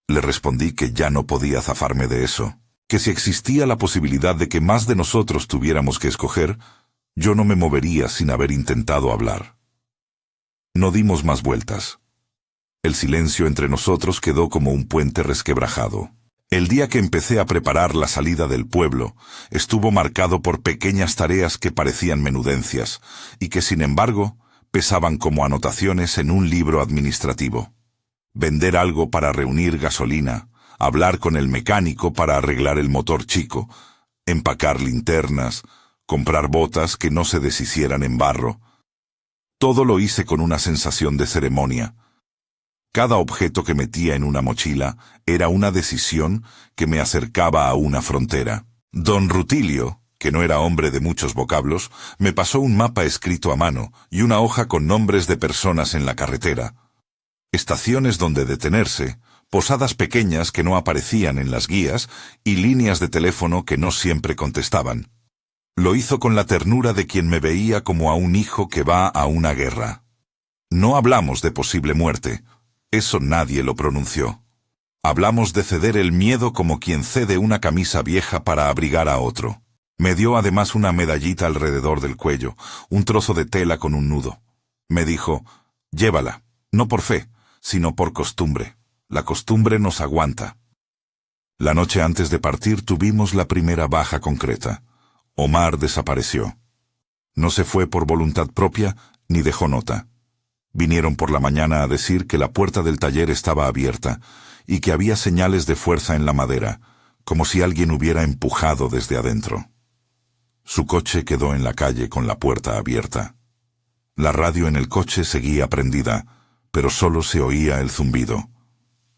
Le respondí que ya no podía zafarme de eso, que si existía la posibilidad de que más de nosotros tuviéramos que escoger, yo no me movería sin haber intentado hablar. No dimos más vueltas. El silencio entre nosotros quedó como un puente resquebrajado. El día que empecé a preparar la salida del pueblo, estuvo marcado por pequeñas tareas que parecían menudencias, y que sin embargo pesaban como anotaciones en un libro administrativo. Vender algo para reunir gasolina, hablar con el mecánico para arreglar el motor chico, empacar linternas, comprar botas que no se deshicieran en barro. Todo lo hice con una sensación de ceremonia. Cada objeto que metía en una mochila era una decisión que me acercaba a una frontera. Don Rutilio, que no era hombre de muchos vocablos, me pasó un mapa escrito a mano y una hoja con nombres de personas en la carretera. Estaciones donde detenerse, posadas pequeñas que no aparecían en las guías y líneas de teléfono que no siempre contestaban. Lo hizo con la ternura de quien me veía como a un hijo que va a una guerra. No hablamos de posible muerte, eso nadie lo pronunció. Hablamos de ceder el miedo como quien cede una camisa vieja para abrigar a otro. Me dio además una medallita alrededor del cuello, un trozo de tela con un nudo. Me dijo, llévala, no por fe, sino por costumbre. La costumbre nos aguanta. La noche antes de partir tuvimos la primera baja concreta. Omar desapareció. No se fue por voluntad propia ni dejó nota. Vinieron por la mañana a decir que la puerta del taller estaba abierta y que había señales de fuerza en la madera, como si alguien hubiera empujado desde adentro. Su coche quedó en la calle con la puerta abierta. La radio en el coche seguía prendida, pero solo se oía el zumbido.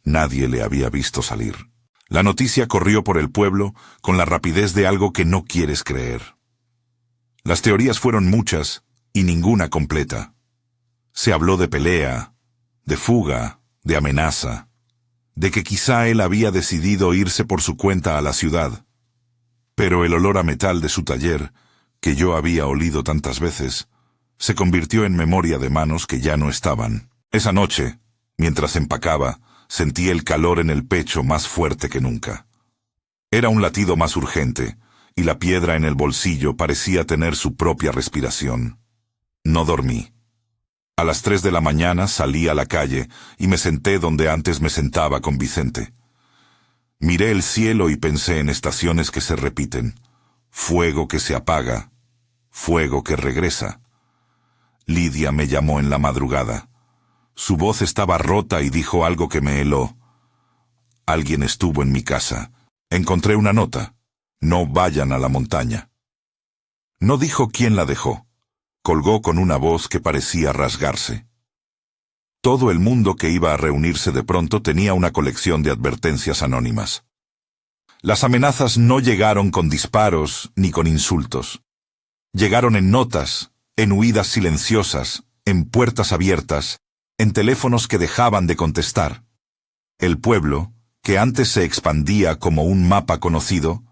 Nadie le había visto salir. La noticia corrió por el pueblo con la rapidez de algo que no quieres creer. Las teorías fueron muchas y ninguna completa. Se habló de pelea, de fuga, de amenaza, de que quizá él había decidido irse por su cuenta a la ciudad. Pero el olor a metal de su taller, que yo había olido tantas veces, se convirtió en memoria de manos que ya no estaban. Esa noche, mientras empacaba, sentí el calor en el pecho más fuerte que nunca. Era un latido más urgente, y la piedra en el bolsillo parecía tener su propia respiración. No dormí. A las 3 de la mañana salí a la calle y me senté donde antes me sentaba con Vicente. Miré el cielo y pensé en estaciones que se repiten. Fuego que se apaga, fuego que regresa. Lidia me llamó en la madrugada. Su voz estaba rota y dijo algo que me heló. Alguien estuvo en mi casa. Encontré una nota. No vayan a la montaña. No dijo quién la dejó. Colgó con una voz que parecía rasgarse. Todo el mundo que iba a reunirse de pronto tenía una colección de advertencias anónimas. Las amenazas no llegaron con disparos ni con insultos. Llegaron en notas, en huidas silenciosas, en puertas abiertas, en teléfonos que dejaban de contestar. El pueblo, que antes se expandía como un mapa conocido,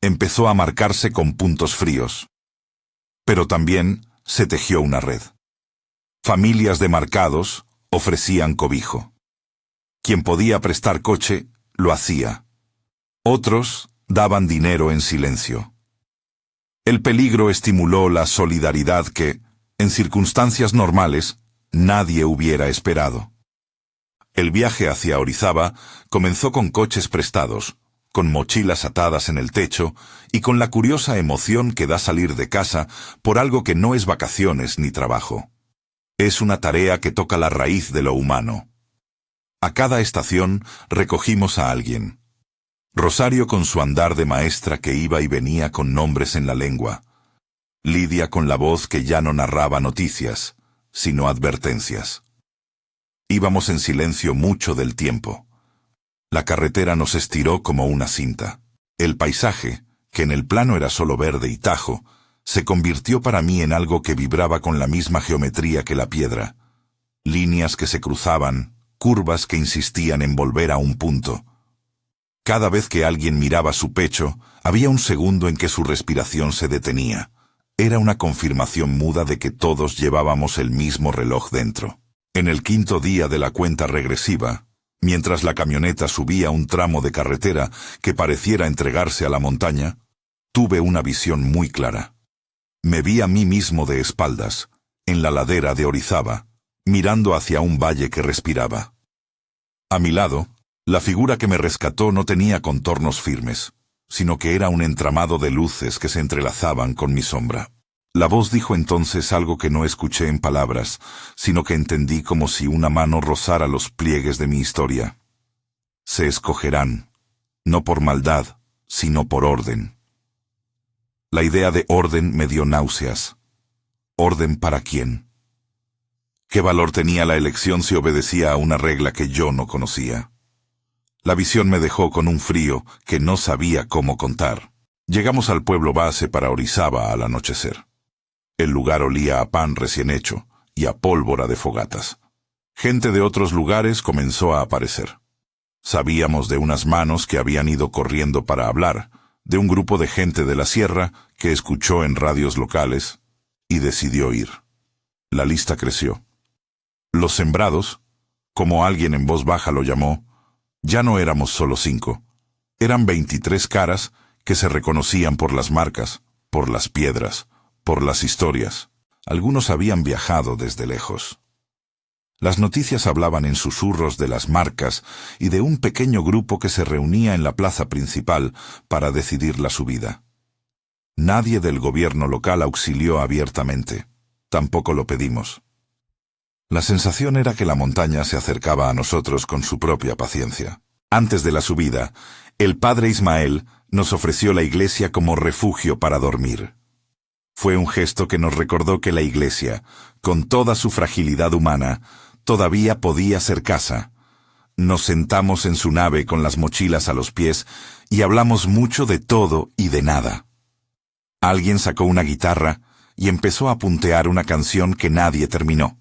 empezó a marcarse con puntos fríos. Pero también se tejió una red. Familias de marcados ofrecían cobijo. Quien podía prestar coche, lo hacía. Otros daban dinero en silencio. El peligro estimuló la solidaridad que, en circunstancias normales, nadie hubiera esperado. El viaje hacia Orizaba comenzó con coches prestados, con mochilas atadas en el techo y con la curiosa emoción que da salir de casa por algo que no es vacaciones ni trabajo. Es una tarea que toca la raíz de lo humano. A cada estación recogimos a alguien. Rosario con su andar de maestra que iba y venía con nombres en la lengua. Lidia con la voz que ya no narraba noticias, sino advertencias. Íbamos en silencio mucho del tiempo. La carretera nos estiró como una cinta. El paisaje, que en el plano era solo verde y tajo, se convirtió para mí en algo que vibraba con la misma geometría que la piedra. Líneas que se cruzaban, curvas que insistían en volver a un punto. Cada vez que alguien miraba su pecho, había un segundo en que su respiración se detenía. Era una confirmación muda de que todos llevábamos el mismo reloj dentro. En el 5.º día de la cuenta regresiva, mientras la camioneta subía un tramo de carretera que pareciera entregarse a la montaña, tuve una visión muy clara. Me vi a mí mismo de espaldas, en la ladera de Orizaba, mirando hacia un valle que respiraba. A mi lado, la figura que me rescató no tenía contornos firmes, sino que era un entramado de luces que se entrelazaban con mi sombra. La voz dijo entonces algo que no escuché en palabras, sino que entendí como si una mano rozara los pliegues de mi historia. Se escogerán, no por maldad, sino por orden. La idea de orden me dio náuseas. ¿Orden para quién? ¿Qué valor tenía la elección si obedecía a una regla que yo no conocía? La visión me dejó con un frío que no sabía cómo contar. Llegamos al pueblo base para Orizaba al anochecer. El lugar olía a pan recién hecho y a pólvora de fogatas. Gente de otros lugares comenzó a aparecer. Sabíamos de unas manos que habían ido corriendo para hablar, de un grupo de gente de la sierra que escuchó en radios locales y decidió ir. La lista creció. Los sembrados, como alguien en voz baja lo llamó, ya no éramos solo 5. Eran 23 caras que se reconocían por las marcas, por las piedras, por las historias. Algunos habían viajado desde lejos. Las noticias hablaban en susurros de las marcas y de un pequeño grupo que se reunía en la plaza principal para decidir la subida. Nadie del gobierno local auxilió abiertamente. Tampoco lo pedimos. La sensación era que la montaña se acercaba a nosotros con su propia paciencia. Antes de la subida, el padre Ismael nos ofreció la iglesia como refugio para dormir. Fue un gesto que nos recordó que la iglesia, con toda su fragilidad humana, todavía podía ser casa. Nos sentamos en su nave con las mochilas a los pies y hablamos mucho de todo y de nada. Alguien sacó una guitarra y empezó a puntear una canción que nadie terminó.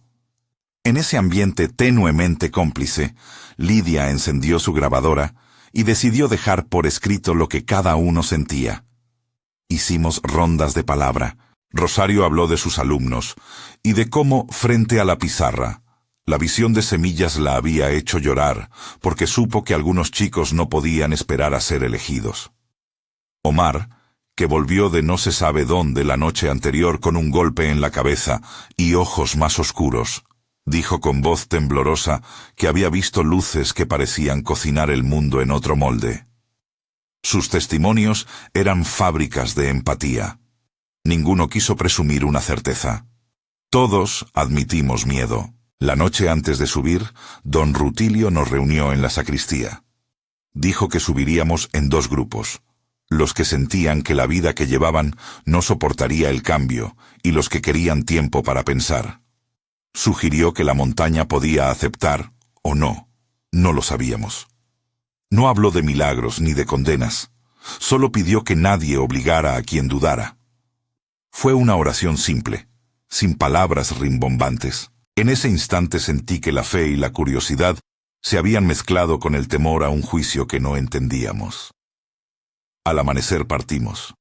En ese ambiente tenuemente cómplice, Lidia encendió su grabadora y decidió dejar por escrito lo que cada uno sentía. Hicimos rondas de palabra. Rosario habló de sus alumnos y de cómo, frente a la pizarra, la visión de Semillas la había hecho llorar porque supo que algunos chicos no podían esperar a ser elegidos. Omar, que volvió de no se sabe dónde la noche anterior con un golpe en la cabeza y ojos más oscuros, dijo con voz temblorosa que había visto luces que parecían cocinar el mundo en otro molde. Sus testimonios eran fábricas de empatía. Ninguno quiso presumir una certeza. Todos admitimos miedo. La noche antes de subir, don Rutilio nos reunió en la sacristía. Dijo que subiríamos en dos grupos: los que sentían que la vida que llevaban no soportaría el cambio y los que querían tiempo para pensar. Sugirió que la montaña podía aceptar, o no, no lo sabíamos. No habló de milagros ni de condenas, solo pidió que nadie obligara a quien dudara. Fue una oración simple, sin palabras rimbombantes. En ese instante sentí que la fe y la curiosidad se habían mezclado con el temor a un juicio que no entendíamos. Al amanecer partimos.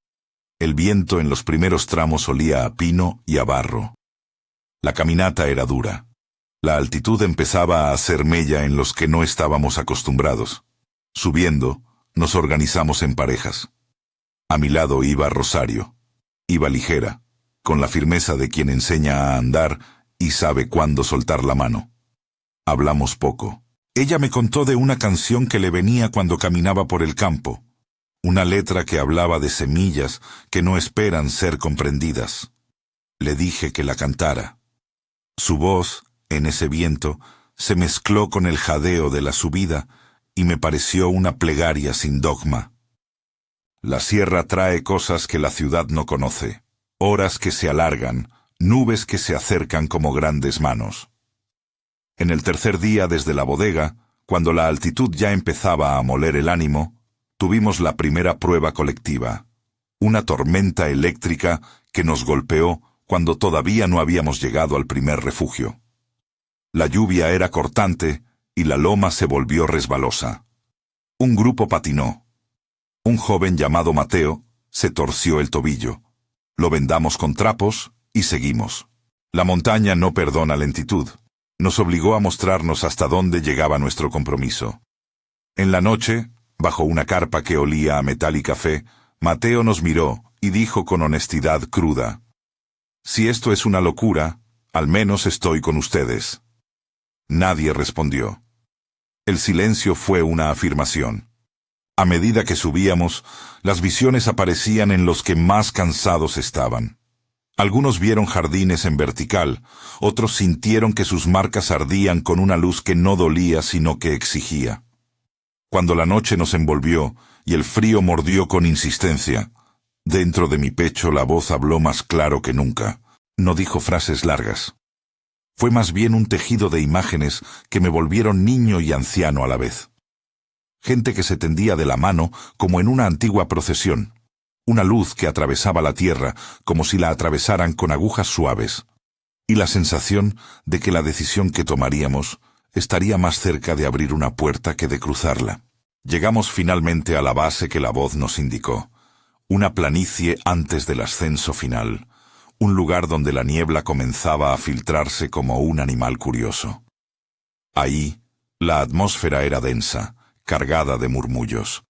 El viento en los primeros tramos olía a pino y a barro. La caminata era dura. La altitud empezaba a hacer mella en los que no estábamos acostumbrados. Subiendo, nos organizamos en parejas. A mi lado iba Rosario. Iba ligera, con la firmeza de quien enseña a andar y sabe cuándo soltar la mano. Hablamos poco. Ella me contó de una canción que le venía cuando caminaba por el campo, una letra que hablaba de semillas que no esperan ser comprendidas. Le dije que la cantara. Su voz, en ese viento, se mezcló con el jadeo de la subida y me pareció una plegaria sin dogma. La sierra trae cosas que la ciudad no conoce, horas que se alargan, nubes que se acercan como grandes manos. En el tercer día desde la bodega, cuando la altitud ya empezaba a moler el ánimo, tuvimos la primera prueba colectiva, una tormenta eléctrica que nos golpeó cuando todavía no habíamos llegado al primer refugio. La lluvia era cortante y la loma se volvió resbalosa. Un grupo patinó. Un joven llamado Mateo se torció el tobillo. Lo vendamos con trapos y seguimos. La montaña no perdona lentitud. Nos obligó a mostrarnos hasta dónde llegaba nuestro compromiso. En la noche, bajo una carpa que olía a metal y café, Mateo nos miró y dijo con honestidad cruda: «Si esto es una locura, al menos estoy con ustedes». Nadie respondió. El silencio fue una afirmación. A medida que subíamos, las visiones aparecían en los que más cansados estaban. Algunos vieron jardines en vertical, otros sintieron que sus marcas ardían con una luz que no dolía sino que exigía. Cuando la noche nos envolvió y el frío mordió con insistencia, dentro de mi pecho la voz habló más claro que nunca. No dijo frases largas. Fue más bien un tejido de imágenes que me volvieron niño y anciano a la vez. Gente que se tendía de la mano como en una antigua procesión. Una luz que atravesaba la tierra como si la atravesaran con agujas suaves. Y la sensación de que la decisión que tomaríamos estaría más cerca de abrir una puerta que de cruzarla. Llegamos finalmente a la base que la voz nos indicó. Una planicie antes del ascenso final. Un lugar donde la niebla comenzaba a filtrarse como un animal curioso. Ahí, la atmósfera era densa, cargada de murmullos.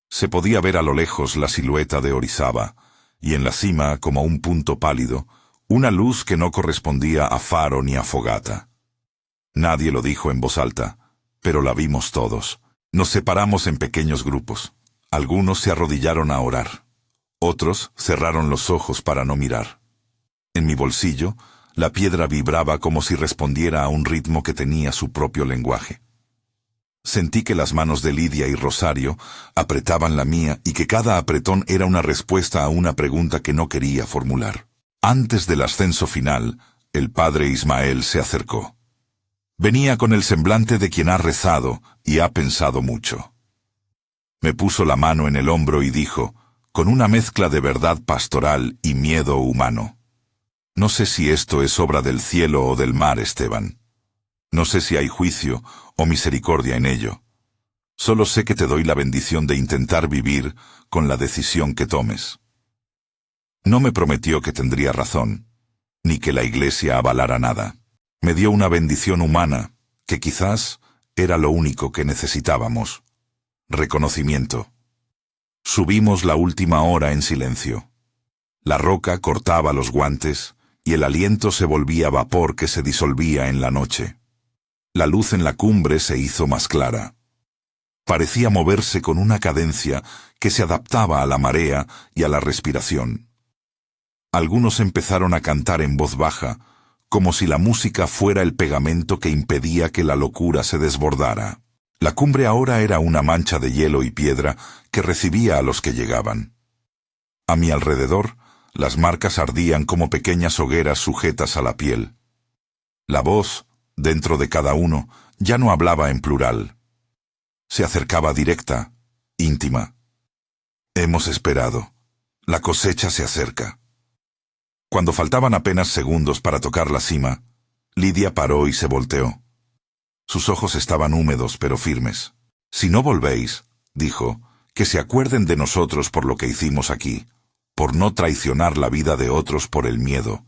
Se podía ver a lo lejos la silueta de Orizaba, y en la cima, como un punto pálido, una luz que no correspondía a faro ni a fogata. Nadie lo dijo en voz alta, pero la vimos todos. Nos separamos en pequeños grupos. Algunos se arrodillaron a orar. Otros cerraron los ojos para no mirar. En mi bolsillo, la piedra vibraba como si respondiera a un ritmo que tenía su propio lenguaje. Sentí que las manos de Lidia y Rosario apretaban la mía y que cada apretón era una respuesta a una pregunta que no quería formular. Antes del ascenso final, el padre Ismael se acercó. Venía con el semblante de quien ha rezado y ha pensado mucho. Me puso la mano en el hombro y dijo, con una mezcla de verdad pastoral y miedo humano: no sé si esto es obra del cielo o del mar, Esteban. No sé si hay juicio o misericordia en ello. Solo sé que te doy la bendición de intentar vivir con la decisión que tomes. No me prometió que tendría razón, ni que la Iglesia avalara nada. Me dio una bendición humana, que quizás era lo único que necesitábamos. Reconocimiento. Subimos la última hora en silencio. La roca cortaba los guantes y el aliento se volvía vapor que se disolvía en la noche. La luz en la cumbre se hizo más clara. Parecía moverse con una cadencia que se adaptaba a la marea y a la respiración. Algunos empezaron a cantar en voz baja, como si la música fuera el pegamento que impedía que la locura se desbordara. La cumbre ahora era una mancha de hielo y piedra que recibía a los que llegaban. A mi alrededor, las marcas ardían como pequeñas hogueras sujetas a la piel. La voz, dentro de cada uno, ya no hablaba en plural. Se acercaba directa, íntima. Hemos esperado. La cosecha se acerca. Cuando faltaban apenas segundos para tocar la cima, Lidia paró y se volteó. Sus ojos estaban húmedos pero firmes. Si no volvéis, dijo, que se acuerden de nosotros por lo que hicimos aquí, por no traicionar la vida de otros por el miedo.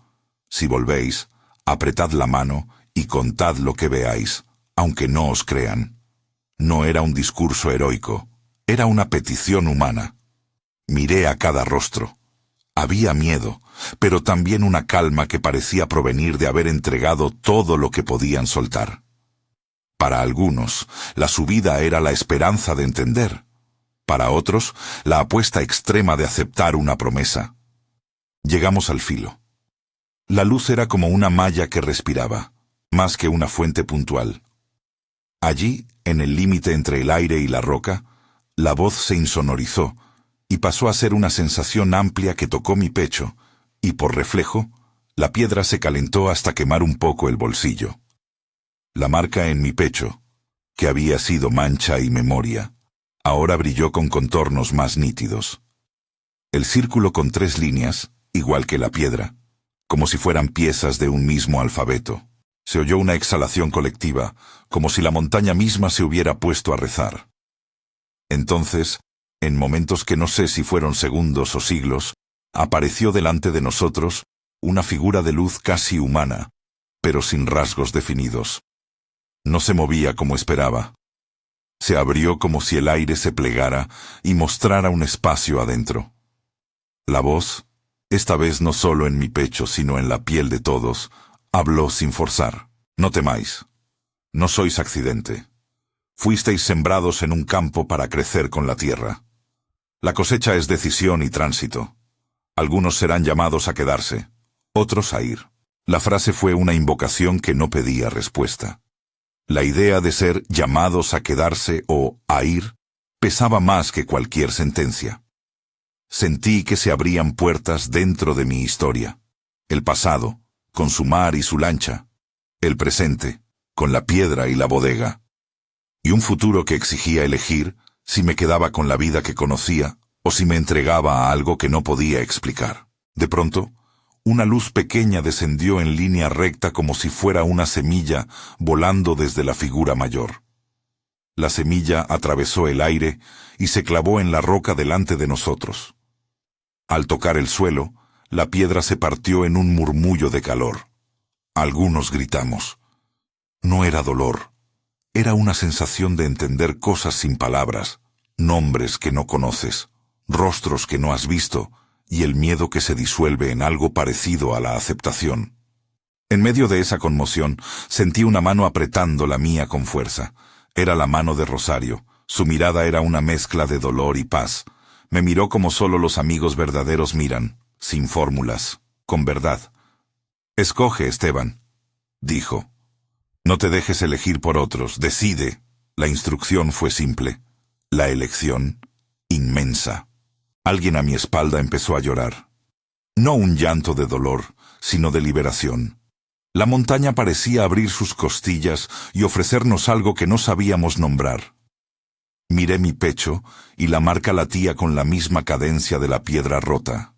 Si volvéis, apretad la mano y contad lo que veáis, aunque no os crean. No era un discurso heroico, era una petición humana. Miré a cada rostro. Había miedo, pero también una calma que parecía provenir de haber entregado todo lo que podían soltar. Para algunos, la subida era la esperanza de entender. Para otros, la apuesta extrema de aceptar una promesa. Llegamos al filo. La luz era como una malla que respiraba, más que una fuente puntual. Allí, en el límite entre el aire y la roca, la voz se insonorizó y pasó a ser una sensación amplia que tocó mi pecho, y por reflejo, la piedra se calentó hasta quemar un poco el bolsillo. La marca en mi pecho, que había sido mancha y memoria, ahora brilló con contornos más nítidos. El círculo con 3 líneas, igual que la piedra, como si fueran piezas de un mismo alfabeto. Se oyó una exhalación colectiva, como si la montaña misma se hubiera puesto a rezar. Entonces, en momentos que no sé si fueron segundos o siglos, apareció delante de nosotros una figura de luz casi humana, pero sin rasgos definidos. No se movía como esperaba. Se abrió como si el aire se plegara y mostrara un espacio adentro. La voz, esta vez no solo en mi pecho sino en la piel de todos, habló sin forzar. No temáis. No sois accidente. Fuisteis sembrados en un campo para crecer con la tierra. La cosecha es decisión y tránsito. Algunos serán llamados a quedarse, otros a ir. La frase fue una invocación que no pedía respuesta. La idea de ser llamados a quedarse o a ir pesaba más que cualquier sentencia. Sentí que se abrían puertas dentro de mi historia. El pasado, con su mar y su lancha. El presente, con la piedra y la bodega. Y un futuro que exigía elegir si me quedaba con la vida que conocía o si me entregaba a algo que no podía explicar. De pronto, una luz pequeña descendió en línea recta como si fuera una semilla volando desde la figura mayor. La semilla atravesó el aire y se clavó en la roca delante de nosotros. Al tocar el suelo, la piedra se partió en un murmullo de calor. Algunos gritamos. No era dolor, era una sensación de entender cosas sin palabras, nombres que no conoces, rostros que no has visto, y el miedo que se disuelve en algo parecido a la aceptación. En medio de esa conmoción, sentí una mano apretando la mía con fuerza. Era la mano de Rosario. Su mirada era una mezcla de dolor y paz. Me miró como solo los amigos verdaderos miran, sin fórmulas, con verdad. «Escoge, Esteban», dijo. «No te dejes elegir por otros, decide». La instrucción fue simple. La elección, inmensa. Alguien a mi espalda empezó a llorar. No un llanto de dolor, sino de liberación. La montaña parecía abrir sus costillas y ofrecernos algo que no sabíamos nombrar. Miré mi pecho y la marca latía con la misma cadencia de la piedra rota.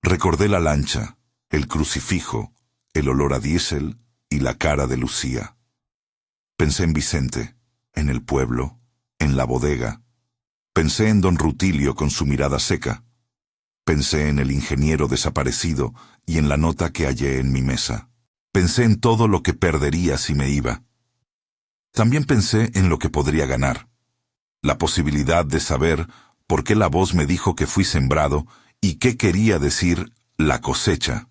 Recordé la lancha, el crucifijo, el olor a diésel y la cara de Lucía. Pensé en Vicente, en el pueblo, en la bodega. Pensé en don Rutilio con su mirada seca. Pensé en el ingeniero desaparecido y en la nota que hallé en mi mesa. Pensé en todo lo que perdería si me iba. También pensé en lo que podría ganar. La posibilidad de saber por qué la voz me dijo que fui sembrado y qué quería decir la cosecha.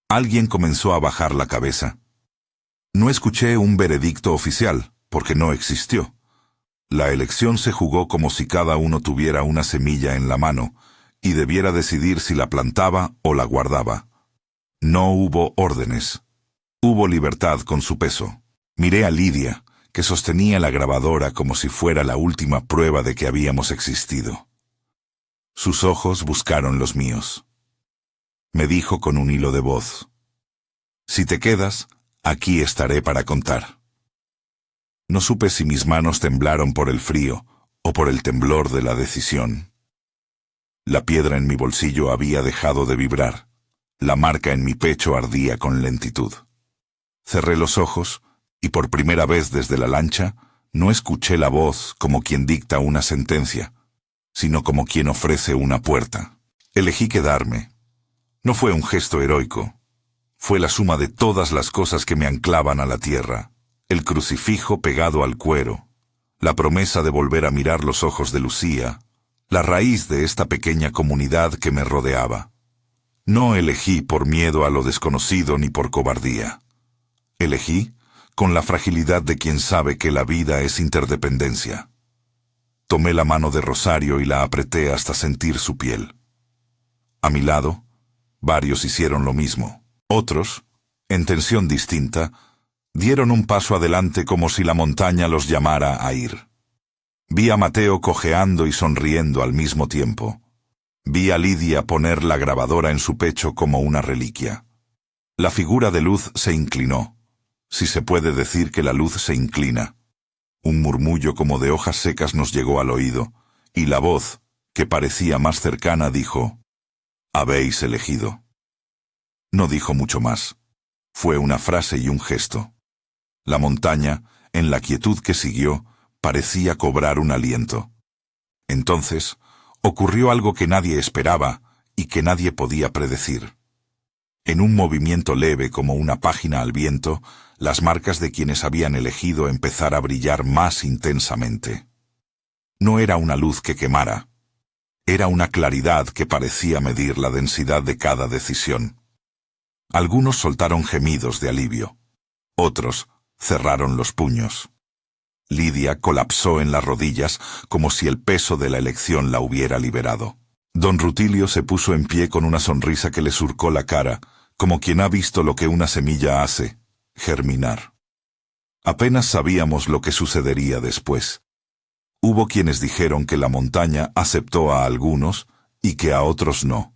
Alguien comenzó a bajar la cabeza. No escuché un veredicto oficial, porque no existió. La elección se jugó como si cada uno tuviera una semilla en la mano y debiera decidir si la plantaba o la guardaba. No hubo órdenes. Hubo libertad con su peso. Miré a Lidia, que sostenía la grabadora como si fuera la última prueba de que habíamos existido. Sus ojos buscaron los míos. Me dijo con un hilo de voz: «Si te quedas, aquí estaré para contar». No supe si mis manos temblaron por el frío o por el temblor de la decisión. La piedra en mi bolsillo había dejado de vibrar. La marca en mi pecho ardía con lentitud. Cerré los ojos y por primera vez desde la lancha no escuché la voz como quien dicta una sentencia, sino como quien ofrece una puerta. Elegí quedarme. No fue un gesto heroico. Fue la suma de todas las cosas que me anclaban a la tierra. El crucifijo pegado al cuero, la promesa de volver a mirar los ojos de Lucía, la raíz de esta pequeña comunidad que me rodeaba. No elegí por miedo a lo desconocido ni por cobardía. Elegí con la fragilidad de quien sabe que la vida es interdependencia. Tomé la mano de Rosario y la apreté hasta sentir su piel. A mi lado, varios hicieron lo mismo. Otros, en tensión distinta, dieron un paso adelante como si la montaña los llamara a ir. Vi a Mateo cojeando y sonriendo al mismo tiempo. Vi a Lidia poner la grabadora en su pecho como una reliquia. La figura de luz se inclinó, si se puede decir que la luz se inclina. Un murmullo como de hojas secas nos llegó al oído, y la voz, que parecía más cercana, dijo: «Habéis elegido». No dijo mucho más. Fue una frase y un gesto. La montaña, en la quietud que siguió, parecía cobrar un aliento. Entonces, ocurrió algo que nadie esperaba y que nadie podía predecir. En un movimiento leve como una página al viento, las marcas de quienes habían elegido empezar a brillar más intensamente. No era una luz que quemara. Era una claridad que parecía medir la densidad de cada decisión. Algunos soltaron gemidos de alivio. Otros cerraron los puños. Lidia colapsó en las rodillas como si el peso de la elección la hubiera liberado. Don Rutilio se puso en pie con una sonrisa que le surcó la cara, como quien ha visto lo que una semilla hace, germinar. Apenas sabíamos lo que sucedería después. Hubo quienes dijeron que la montaña aceptó a algunos y que a otros no.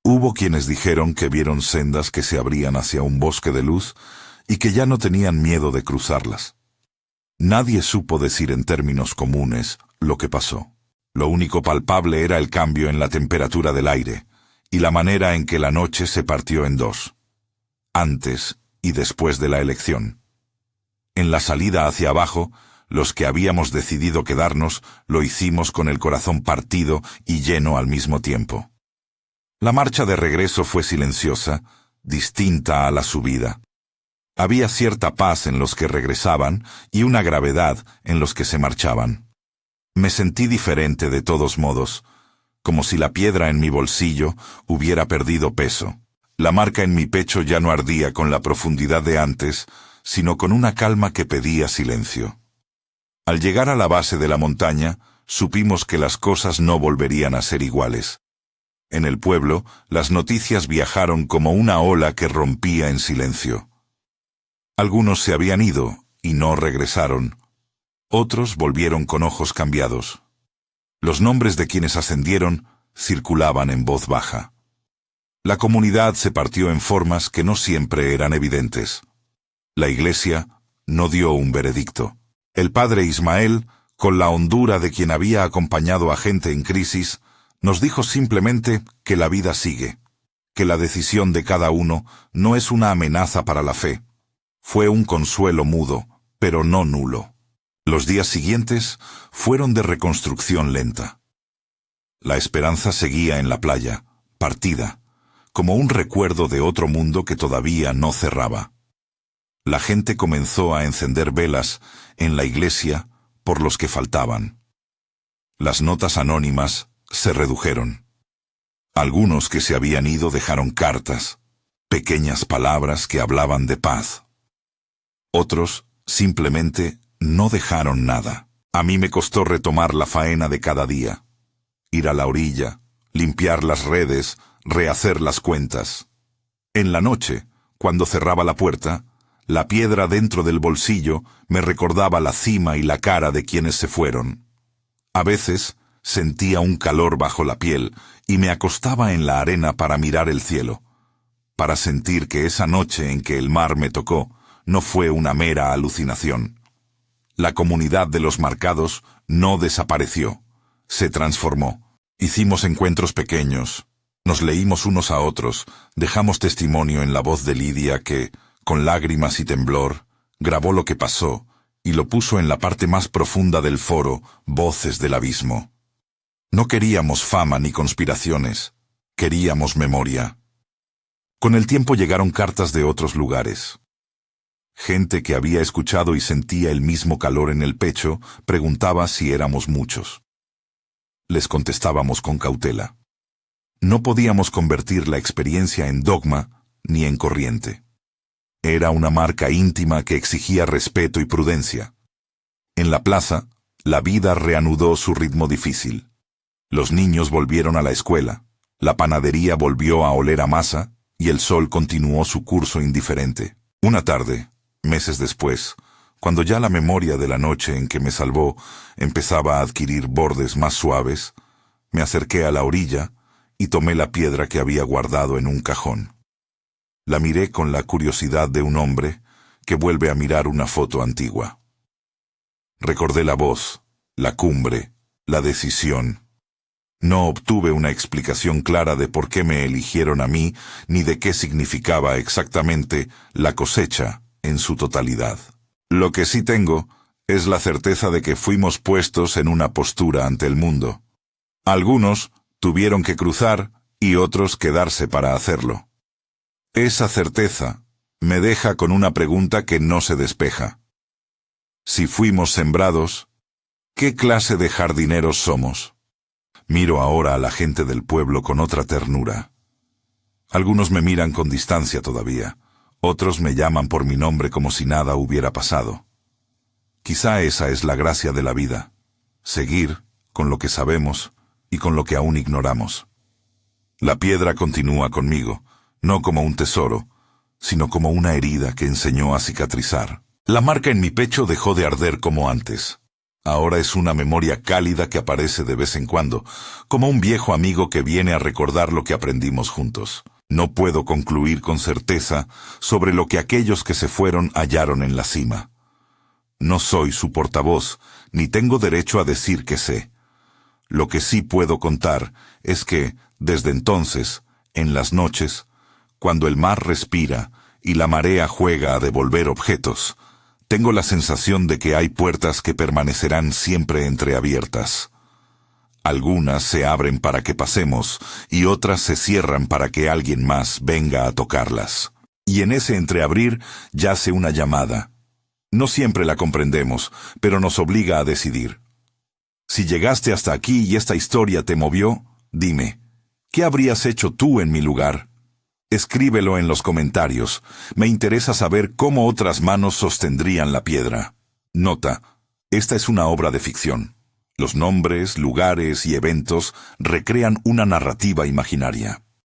Hubo quienes dijeron que vieron sendas que se abrían hacia un bosque de luz y que ya no tenían miedo de cruzarlas. Nadie supo decir en términos comunes lo que pasó. Lo único palpable era el cambio en la temperatura del aire y la manera en que la noche se partió en dos, antes y después de la elección. En la salida hacia abajo, los que habíamos decidido quedarnos lo hicimos con el corazón partido y lleno al mismo tiempo. La marcha de regreso fue silenciosa, distinta a la subida. Había cierta paz en los que regresaban y una gravedad en los que se marchaban. Me sentí diferente de todos modos, como si la piedra en mi bolsillo hubiera perdido peso. La marca en mi pecho ya no ardía con la profundidad de antes, sino con una calma que pedía silencio. Al llegar a la base de la montaña, supimos que las cosas no volverían a ser iguales. En el pueblo, las noticias viajaron como una ola que rompía en silencio. Algunos se habían ido y no regresaron. Otros volvieron con ojos cambiados. Los nombres de quienes ascendieron circulaban en voz baja. La comunidad se partió en formas que no siempre eran evidentes. La Iglesia no dio un veredicto. El padre Ismael, con la hondura de quien había acompañado a gente en crisis, nos dijo simplemente que la vida sigue, que la decisión de cada uno no es una amenaza para la fe. Fue un consuelo mudo, pero no nulo. Los días siguientes fueron de reconstrucción lenta. La esperanza seguía en la playa, partida, como un recuerdo de otro mundo que todavía no cerraba. La gente comenzó a encender velas en la iglesia por los que faltaban. Las notas anónimas se redujeron. Algunos que se habían ido dejaron cartas, pequeñas palabras que hablaban de paz. Otros simplemente no dejaron nada. A mí me costó retomar la faena de cada día. Ir a la orilla, limpiar las redes, rehacer las cuentas. En la noche, cuando cerraba la puerta, la piedra dentro del bolsillo me recordaba la cima y la cara de quienes se fueron. A veces sentía un calor bajo la piel y me acostaba en la arena para mirar el cielo, para sentir que esa noche en que el mar me tocó no fue una mera alucinación. La comunidad de los marcados no desapareció, se transformó. Hicimos encuentros pequeños, nos leímos unos a otros, dejamos testimonio en la voz de Lidia que, con lágrimas y temblor, grabó lo que pasó y lo puso en la parte más profunda del foro, Voces del Abismo. No queríamos fama ni conspiraciones, queríamos memoria. Con el tiempo llegaron cartas de otros lugares. Gente que había escuchado y sentía el mismo calor en el pecho preguntaba si éramos muchos. Les contestábamos con cautela. No podíamos convertir la experiencia en dogma ni en corriente. Era una marca íntima que exigía respeto y prudencia. En la plaza, la vida reanudó su ritmo difícil. Los niños volvieron a la escuela, la panadería volvió a oler a masa y el sol continuó su curso indiferente. Una tarde, meses después, cuando ya la memoria de la noche en que me salvó empezaba a adquirir bordes más suaves, me acerqué a la orilla y tomé la piedra que había guardado en un cajón. La miré con la curiosidad de un hombre que vuelve a mirar una foto antigua. Recordé la voz, la cumbre, la decisión. No obtuve una explicación clara de por qué me eligieron a mí, ni de qué significaba exactamente la cosecha en su totalidad. Lo que sí tengo es la certeza de que fuimos puestos en una postura ante el mundo. Algunos tuvieron que cruzar y otros quedarse para hacerlo. Esa certeza me deja con una pregunta que no se despeja. Si fuimos sembrados, ¿qué clase de jardineros somos? Miro ahora a la gente del pueblo con otra ternura. Algunos me miran con distancia todavía, otros me llaman por mi nombre como si nada hubiera pasado. Quizá esa es la gracia de la vida, seguir con lo que sabemos y con lo que aún ignoramos. La piedra continúa conmigo, no como un tesoro, sino como una herida que enseñó a cicatrizar. La marca en mi pecho dejó de arder como antes. Ahora es una memoria cálida que aparece de vez en cuando, como un viejo amigo que viene a recordar lo que aprendimos juntos. No puedo concluir con certeza sobre lo que aquellos que se fueron hallaron en la cima. No soy su portavoz, ni tengo derecho a decir que sé. Lo que sí puedo contar es que, desde entonces, en las noches, cuando el mar respira y la marea juega a devolver objetos, tengo la sensación de que hay puertas que permanecerán siempre entreabiertas. Algunas se abren para que pasemos y otras se cierran para que alguien más venga a tocarlas. Y en ese entreabrir yace una llamada. No siempre la comprendemos, pero nos obliga a decidir. Si llegaste hasta aquí y esta historia te movió, dime, ¿qué habrías hecho tú en mi lugar? Escríbelo en los comentarios. Me interesa saber cómo otras manos sostendrían la piedra. Nota: esta es una obra de ficción. Los nombres, lugares y eventos recrean una narrativa imaginaria.